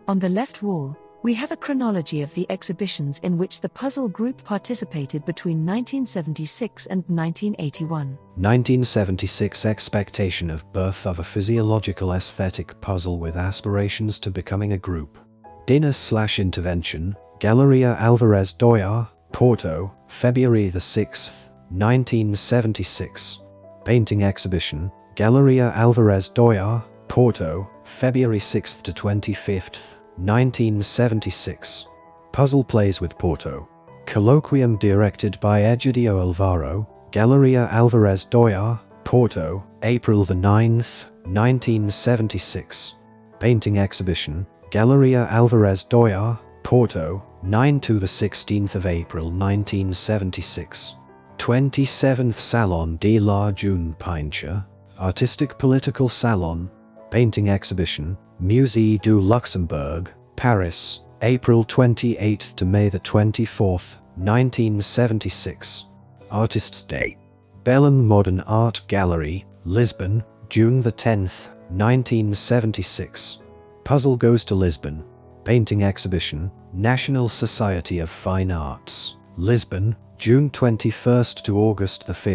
On the left wall, we have a chronology of the exhibitions in which the Puzzle group participated between 1976 and 1981. 1976 Expectation of birth of a physiological aesthetic puzzle with aspirations to becoming a group. Dinner/intervention, Galeria Álvarez Doia, Porto, February 6, 1976. Painting exhibition, Galeria Álvarez Doia, Porto, February 6 to 25, 1976. Puzzle Plays with Porto. Colloquium directed by Egidio Alvaro, Galeria Álvarez Doia, Porto, April 9, 1976. Painting exhibition, Galeria Álvarez Doia, Porto, 9 to 16 April 1976. 27th Salon de la Jeune Peinture, Artistic Political Salon. Painting exhibition, Musée du Luxembourg, Paris, April 28 to May 24, 1976. Artists' Day. Bellum Modern Art Gallery, Lisbon, June 10, 1976. Puzzle Goes to Lisbon. Painting exhibition, National Society of Fine Arts, Lisbon, June 21 to August 5,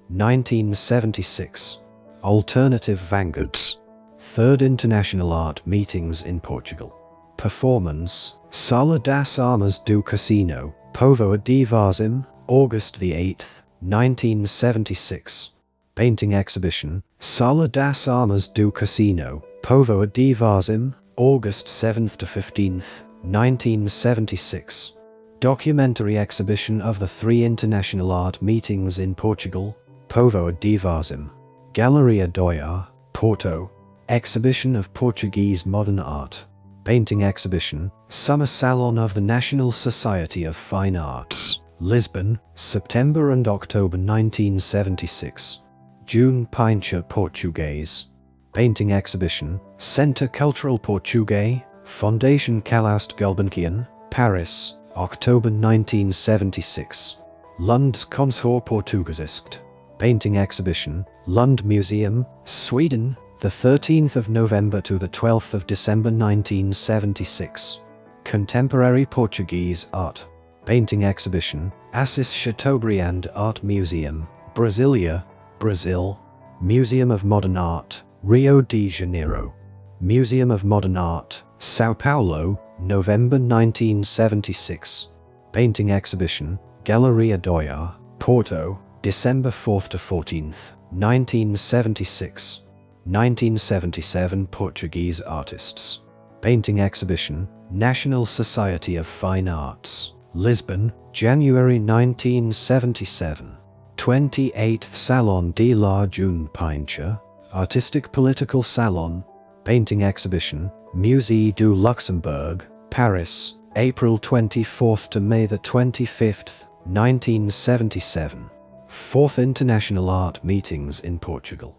1976. Alternative Vanguards. Third International Art Meetings in Portugal. Performance, Sala das Armas do Casino, Povoa de Varzim, August 8, 1976. Painting exhibition, Sala das Armas do Casino, Povoa de Varzim, August 7 to 15, 1976. Documentary exhibition of the three international art meetings in Portugal, Povoa de Varzim. Galeria Doia, Porto. Exhibition of Portuguese modern art. Painting exhibition, Summer Salon of the National Society of Fine Arts, Lisbon, September and October 1976. June Pinture Portuguese. Painting exhibition, Centre Cultural Portugais, Fondation Calouste Gulbenkian, Paris, October 1976. Lunds Konsthaus Portugiskt. Painting exhibition, Lund Museum, Sweden, the 13th of November to the 12th of December 1976. Contemporary Portuguese art. Painting exhibition, Assis Chateaubriand Art Museum, Brasilia, Brazil. Museum of Modern Art, Rio de Janeiro. Museum of Modern Art, São Paulo, November 1976. Painting exhibition, Galeria Doia, Porto, December 4th to 14th, 1976. 1977 Portuguese artists. Painting exhibition, National Society of Fine Arts, Lisbon, January 1977. 28th Salon de la Jeune Peinture, Artistic Political Salon. Painting exhibition, Musée du Luxembourg, Paris, April 24th to May the 25th, 1977. 4th International Art Meetings in Portugal.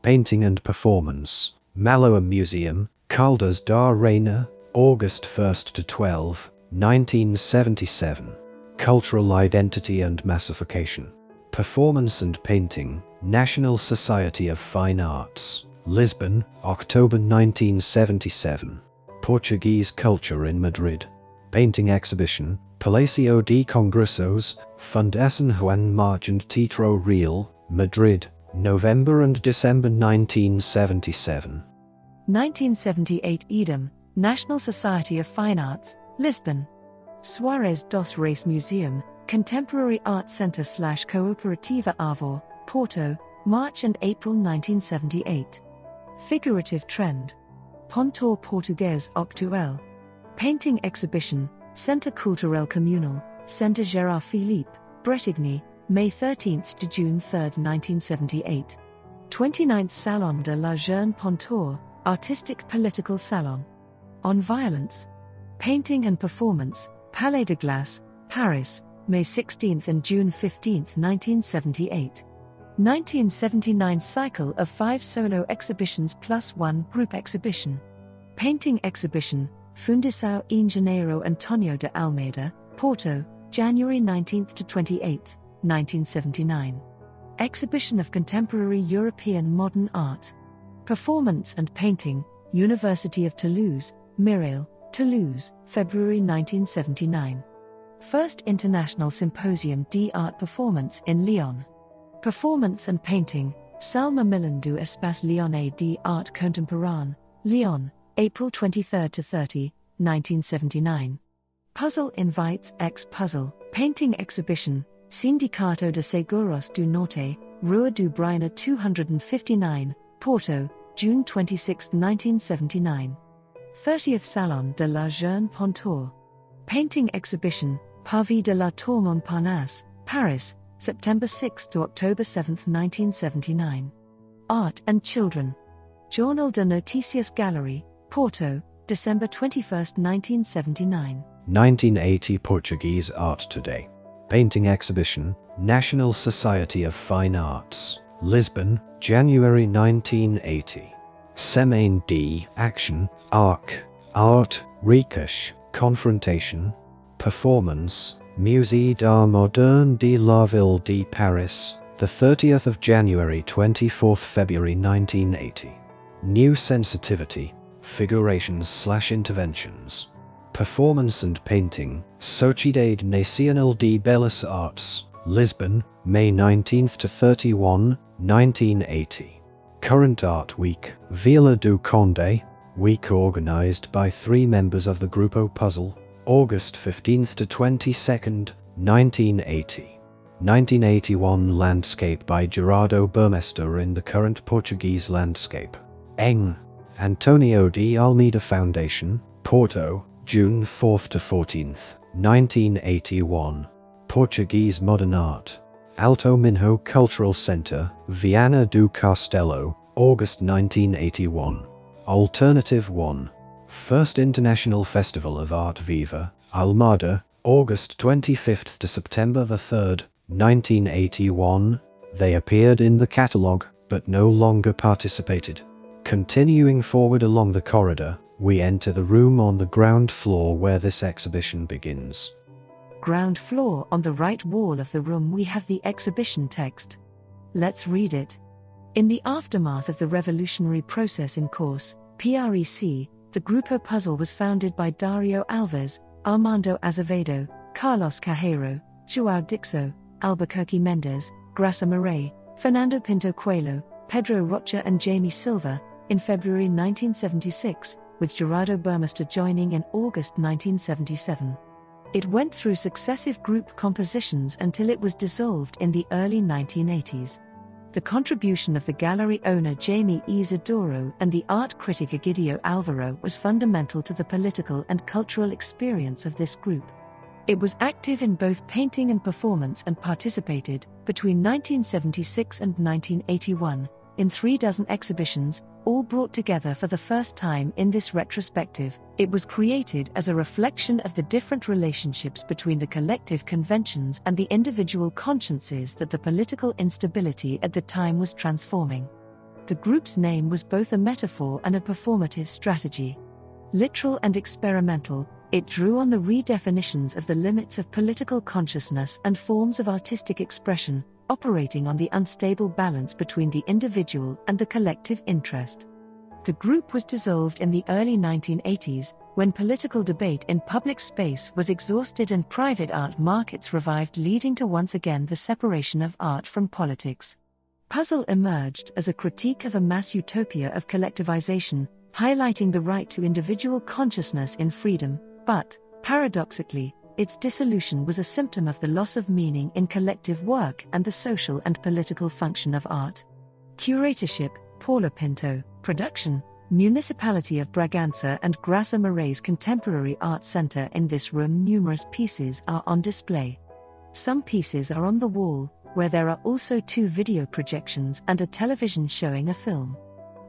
Painting and performance, Maloa Museum, Caldas da Rainha, August 1st to 12, 1977. Cultural Identity and Massification. Performance and painting, National Society of Fine Arts, Lisbon, October 1977. Portuguese Culture in Madrid. Painting exhibition, Palacio de Congressos, Fundação Juan Marchand Teatro Real, Madrid, November and December 1977. 1978 EDM, National Society of Fine Arts, Lisbon. Soares dos Reis Museum, Contemporary Art Center / Cooperativa Avor, Porto, March and April 1978. Figurative Trend. Pontor Português Actual. Painting exhibition, Centre Culturel Comunal, Centre Gérard Philippe, Bretigny, May 13th to June 3rd, 1978. 29th Salon de la Jeune Pontor, Artistic Political Salon. On Violence. Painting and performance, Palais de Glace, Paris, May 16th and June 15th, 1978. 1979 cycle of 5 solo exhibitions plus 1 group exhibition. Painting exhibition, Fundação Engenheiro António de Almeida, Porto, January 19th to 28th, 1979. Exhibition of Contemporary European Modern Art. Performance and painting, University of Toulouse, Mireille, Toulouse, February 1979. First International Symposium d'Art Performance in Lyon. Performance and painting, Salma Milan du Espace Lyonnais d'Art Contemporain, Lyon, April 23 to 30, 1979. Puzzle Invites X Puzzle, Painting Exhibition, Sindicato de Seguros do Norte, Rua do Braina 259, Porto, June 26, 1979. 30th Salon de la Jeune Pontor. Painting Exhibition, Pavis de la Tour Montparnasse, Paris, September 6 to October 7, 1979. Art and Children. Jornal de Noticias Gallery, Porto, December 21, 1979. 1980 Portuguese Art Today. Painting exhibition, National Society of Fine Arts, Lisbon, January 1980. Semaine de Action, Arc, Art, Recherche, Confrontation, Performance, Musée d'Art Moderne de la Ville de Paris, the 30th of January 24th February 1980. New Sensitivity, Figurations / Interventions. Performance and Painting, Sociedade Nacional de Belas Artes, Lisbon, May 19th to 31, 1980. Current Art Week, Vila do Conde, week organized by 3 members of the Grupo Puzzle, August 15th to 22nd, 1980. 1981 Landscape by Gerardo Burmester in the Current Portuguese Landscape. Eng. Antonio de Almeida Foundation, Porto, June 4th to 14th, 1981. Portuguese Modern Art. Alto Minho Cultural Center, Viana do Castelo, August 1981. Alternative 1. First International Festival of Art Viva, Almada, August 25th to September 3rd, 1981. They appeared in the catalogue, but no longer participated. Continuing forward along the corridor, we enter the room on the ground floor where this exhibition begins. Ground floor. On the right wall of the room we have the exhibition text. Let's read it. In the aftermath of the revolutionary process in course, PREC, the Grupo Puzzle was founded by Dario Alves, Armando Azevedo, Carlos Carreiro, João Dixo, Albuquerque Mendes, Graça Marais, Fernando Pinto Coelho, Pedro Rocha and Jamie Silva, in February 1976, with Gerardo Burmester joining in August 1977. It went through successive group compositions until it was dissolved in the early 1980s. The contribution of the gallery owner Jamie Isidoro and the art critic Egidio Alvaro was fundamental to the political and cultural experience of this group. It was active in both painting and performance and participated, between 1976 and 1981, in 36 exhibitions, all brought together for the first time in this retrospective. It was created as a reflection of the different relationships between the collective conventions and the individual consciences that the political instability at the time was transforming. The group's name was both a metaphor and a performative strategy. Literal and experimental, it drew on the redefinitions of the limits of political consciousness and forms of artistic expression, operating on the unstable balance between the individual and the collective interest. The group was dissolved in the early 1980s, when political debate in public space was exhausted and private art markets revived, leading to once again the separation of art from politics. Puzzle emerged as a critique of a mass utopia of collectivization, highlighting the right to individual consciousness in freedom, but, paradoxically, its dissolution was a symptom of the loss of meaning in collective work and the social and political function of art. Curatorship, Paula Pinto. Production, Municipality of Bragança and Graça Marais Contemporary Art Center. In this room numerous pieces are on display. Some pieces are on the wall, where there are also 2 video projections and a television showing a film.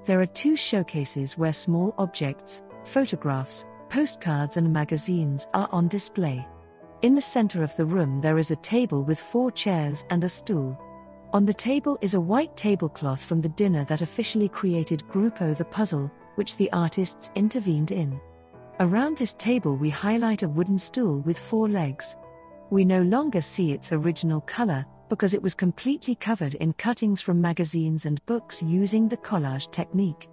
There are 2 showcases where small objects, photographs, postcards and magazines are on display. In the center of the room there is a table with 4 chairs and a stool. On the table is a white tablecloth from the dinner that officially created Grupo Puzzle, which the artists intervened in. Around this table we highlight a wooden stool with 4 legs. We no longer see its original color, because it was completely covered in cuttings from magazines and books using the collage technique.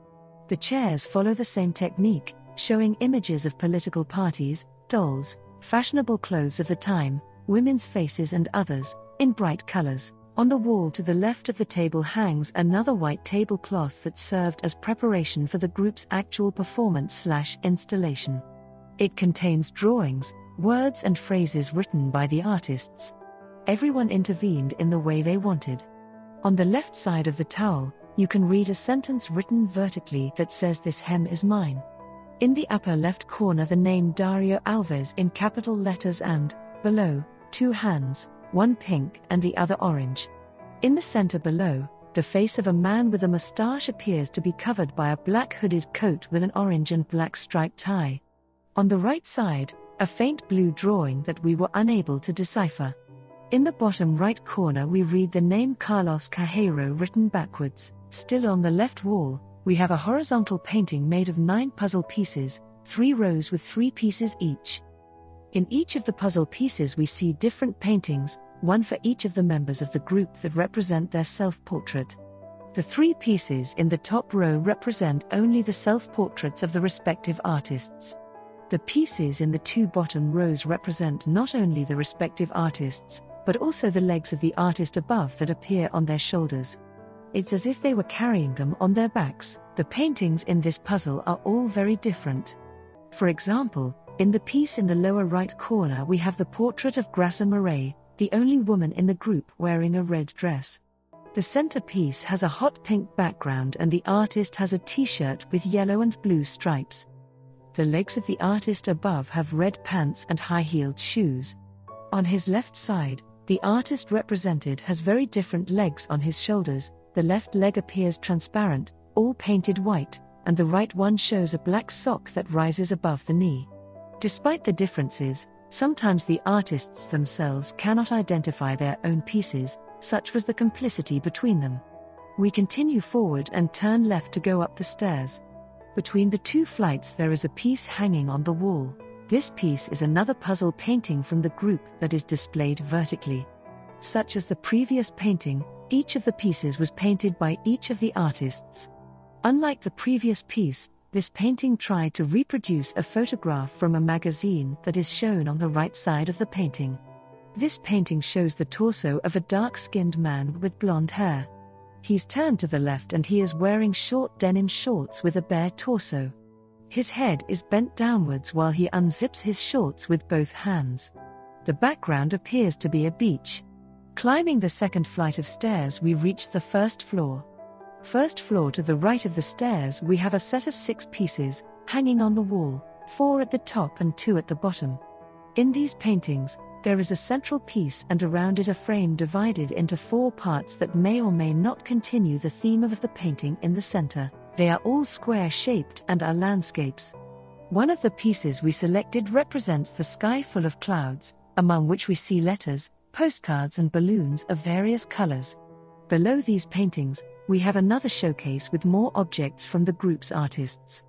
The chairs follow the same technique, showing images of political parties, dolls, fashionable clothes of the time, women's faces and others, in bright colors. On the wall to the left of the table hangs another white tablecloth that served as preparation for the group's actual performance/installation. It contains drawings, words and phrases written by the artists. Everyone intervened in the way they wanted. On the left side of the towel, you can read a sentence written vertically that says, "This hem is mine." In the upper left corner the name Dario Alves in capital letters and, below, 2 hands, one pink and the other orange. In the center below, the face of a man with a mustache appears to be covered by a black hooded coat with an orange and black striped tie. On the right side, a faint blue drawing that we were unable to decipher. In the bottom right corner we read the name Carlos Cajero written backwards. Still on the left wall, we have a horizontal painting made of 9 puzzle pieces, 3 rows with 3 pieces each. In each of the puzzle pieces we see different paintings, one for each of the members of the group that represent their self-portrait. The 3 pieces in the top row represent only the self-portraits of the respective artists. The pieces in the 2 bottom rows represent not only the respective artists, but also the legs of the artist above that appear on their shoulders. It's as if they were carrying them on their backs. The paintings in this puzzle are all very different. For example, in the piece in the lower right corner we have the portrait of Graça Marais, the only woman in the group wearing a red dress. The centerpiece has a hot pink background and the artist has a t-shirt with yellow and blue stripes. The legs of the artist above have red pants and high-heeled shoes. On his left side, the artist represented has very different legs on his shoulders. The left leg appears transparent, all painted white, and the right one shows a black sock that rises above the knee. Despite the differences, sometimes the artists themselves cannot identify their own pieces, such was the complicity between them. We continue forward and turn left to go up the stairs. Between the 2 flights there is a piece hanging on the wall. This piece is another puzzle painting from the group that is displayed vertically. Such as the previous painting, each of the pieces was painted by each of the artists. Unlike the previous piece, this painting tried to reproduce a photograph from a magazine that is shown on the right side of the painting. This painting shows the torso of a dark-skinned man with blonde hair. He's turned to the left and he is wearing short denim shorts with a bare torso. His head is bent downwards while he unzips his shorts with both hands. The background appears to be a beach. Climbing the second flight of stairs, we reach the first floor. First floor to the right of the stairs, we have a set of 6 pieces, hanging on the wall, 4 at the top and 2 at the bottom. In these paintings, there is a central piece and around it a frame divided into 4 parts that may or may not continue the theme of the painting in the center. They are all square-shaped and are landscapes. One of the pieces we selected represents the sky full of clouds, among which we see letters, postcards and balloons of various colors. Below these paintings, we have another showcase with more objects from the group's artists.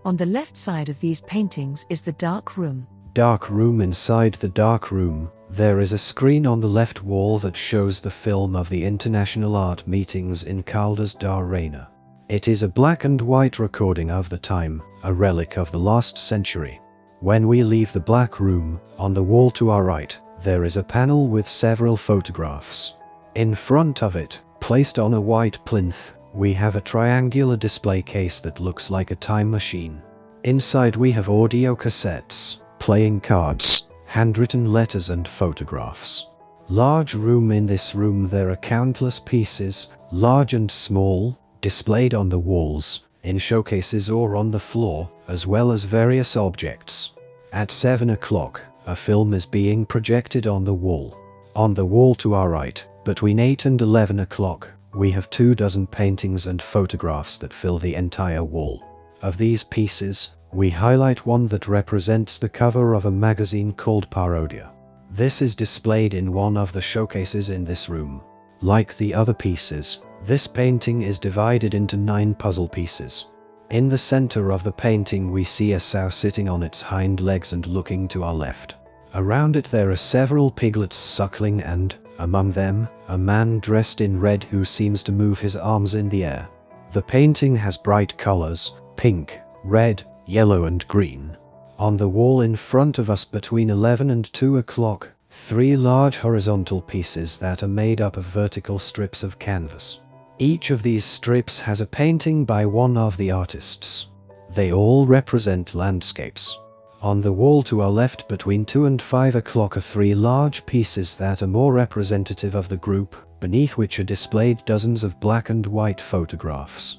On the left side of these paintings is the dark room. Dark room. Inside the dark room, there is a screen on the left wall that shows the film of the International Art Meetings in Caldas da Rainha. It is a black and white recording of the time, a relic of the last century. When we leave the black room, on the wall to our right, there is a panel with several photographs. In front of it, placed on a white plinth, we have a triangular display case that looks like a time machine. Inside we have audio cassettes, playing cards, handwritten letters and photographs. Large room. In this room there are countless pieces, large and small, displayed on the walls, in showcases or on the floor, as well as various objects. At 7 o'clock, a film is being projected on the wall. On the wall to our right, between 8 and 11 o'clock, we have 24 paintings and photographs that fill the entire wall. Of these pieces, we highlight one that represents the cover of a magazine called Parodia. This is displayed in one of the showcases in this room. Like the other pieces, this painting is divided into 9 puzzle pieces. In the center of the painting we see a sow sitting on its hind legs and looking to our left. Around it there are several piglets suckling and, among them, a man dressed in red who seems to move his arms in the air. The painting has bright colors, pink, red, yellow and green. On the wall in front of us between 11 and 2 o'clock, 3 large horizontal pieces that are made up of vertical strips of canvas. Each of these strips has a painting by one of the artists. They all represent landscapes. On the wall to our left between 2 and 5 o'clock are 3 large pieces that are more representative of the group, beneath which are displayed dozens of black and white photographs.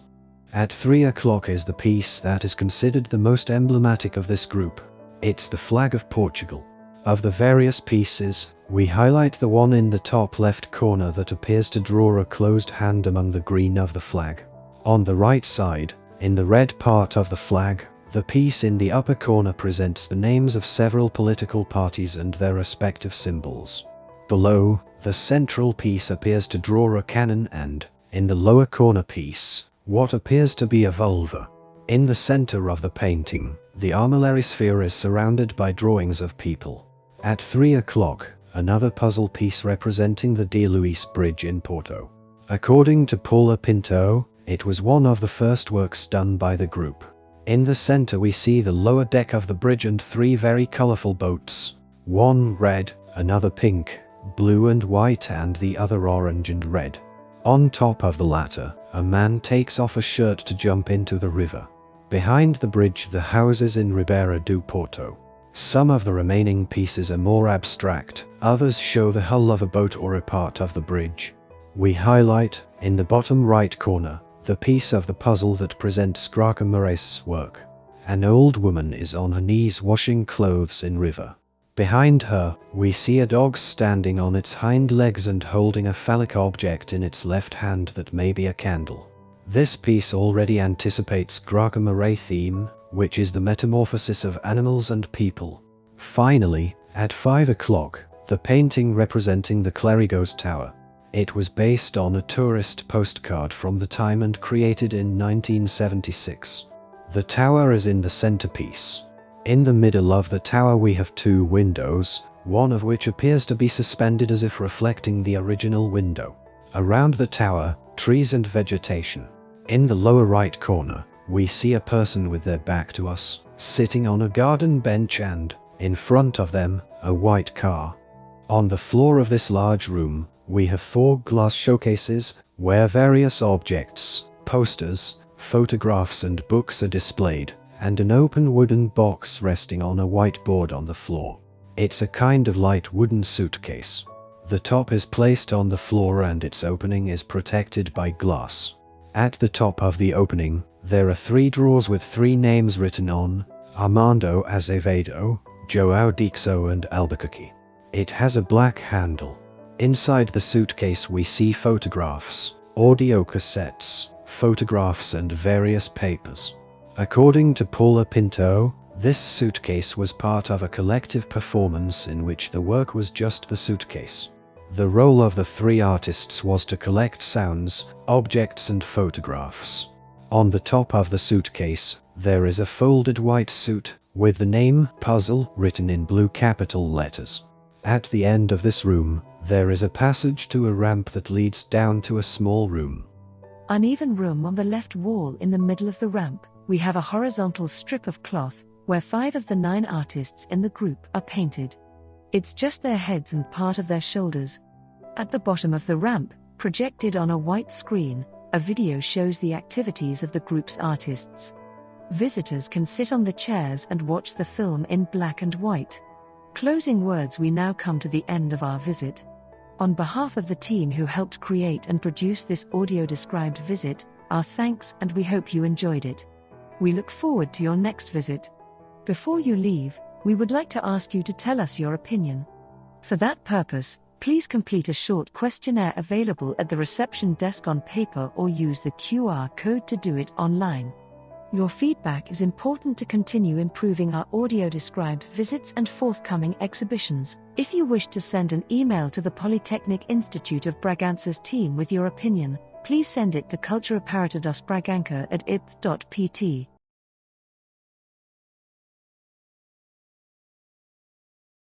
At 3 o'clock is the piece that is considered the most emblematic of this group. It's the flag of Portugal. Of the various pieces, we highlight the one in the top left corner that appears to draw a closed hand among the green of the flag. On the right side, in the red part of the flag, the piece in the upper corner presents the names of several political parties and their respective symbols. Below, the central piece appears to draw a cannon and, in the lower corner piece, what appears to be a vulva. In the center of the painting, the armillary sphere is surrounded by drawings of people. At 3 o'clock, another puzzle piece representing the De Luis Bridge in Porto. According to Paula Pinto, it was one of the first works done by the group. In the center we see the lower deck of the bridge and 3 very colorful boats. One red, another pink, blue and white and the other orange and red. On top of the latter, a man takes off a shirt to jump into the river. Behind the bridge the houses in Ribeira do Porto. Some of the remaining pieces are more abstract, others show the hull of a boat or a part of the bridge. We highlight, in the bottom right corner, the piece of the puzzle that presents Graça Moraes' work. An old woman is on her knees washing clothes in river. Behind her, we see a dog standing on its hind legs and holding a phallic object in its left hand that may be a candle. This piece already anticipates Graça Moraes' theme, which is the metamorphosis of animals and people. Finally, at 5 o'clock, the painting representing the Clérigos Tower. It was based on a tourist postcard from the time and created in 1976. The tower is in the centerpiece. In the middle of the tower we have 2 windows, one of which appears to be suspended as if reflecting the original window. Around the tower, trees and vegetation. In the lower right corner, we see a person with their back to us, sitting on a garden bench and, in front of them, a white car. On the floor of this large room, We have 4 glass showcases, where various objects, posters, photographs and books are displayed, and an open wooden box resting on a whiteboard on the floor. It's a kind of light wooden suitcase. The top is placed on the floor and its opening is protected by glass. At the top of the opening, there are 3 drawers with 3 names written on: Armando Azevedo, Joao Dixo and Albuquerque. It has a black handle. Inside the suitcase we see photographs, audio cassettes, photographs and various papers. According to Paula Pinto, this suitcase was part of a collective performance in which the work was just the suitcase. The role of the 3 artists was to collect sounds, objects and photographs. On the top of the suitcase, there is a folded white suit, with the name Puzzle written in blue capital letters. At the end of this room, there is a passage to a ramp that leads down to a small room. Uneven room on the left wall. In the middle of the ramp, we have a horizontal strip of cloth, where 5 of the 9 artists in the group are painted. It's just their heads and part of their shoulders. At the bottom of the ramp, projected on a white screen, a video shows the activities of the group's artists. Visitors can sit on the chairs and watch the film in black and white. Closing words. We now come to the end of our visit. On behalf of the team who helped create and produce this audio-described visit, our thanks, and we hope you enjoyed it. We look forward to your next visit. Before you leave, we would like to ask you to tell us your opinion. For that purpose, please complete a short questionnaire available at the reception desk on paper or use the QR code to do it online. Your feedback is important to continue improving our audio-described visits and forthcoming exhibitions. If you wish to send an email to the Polytechnic Institute of Bragança's team with your opinion, please send it to culturaparata.bragança@ip.pt.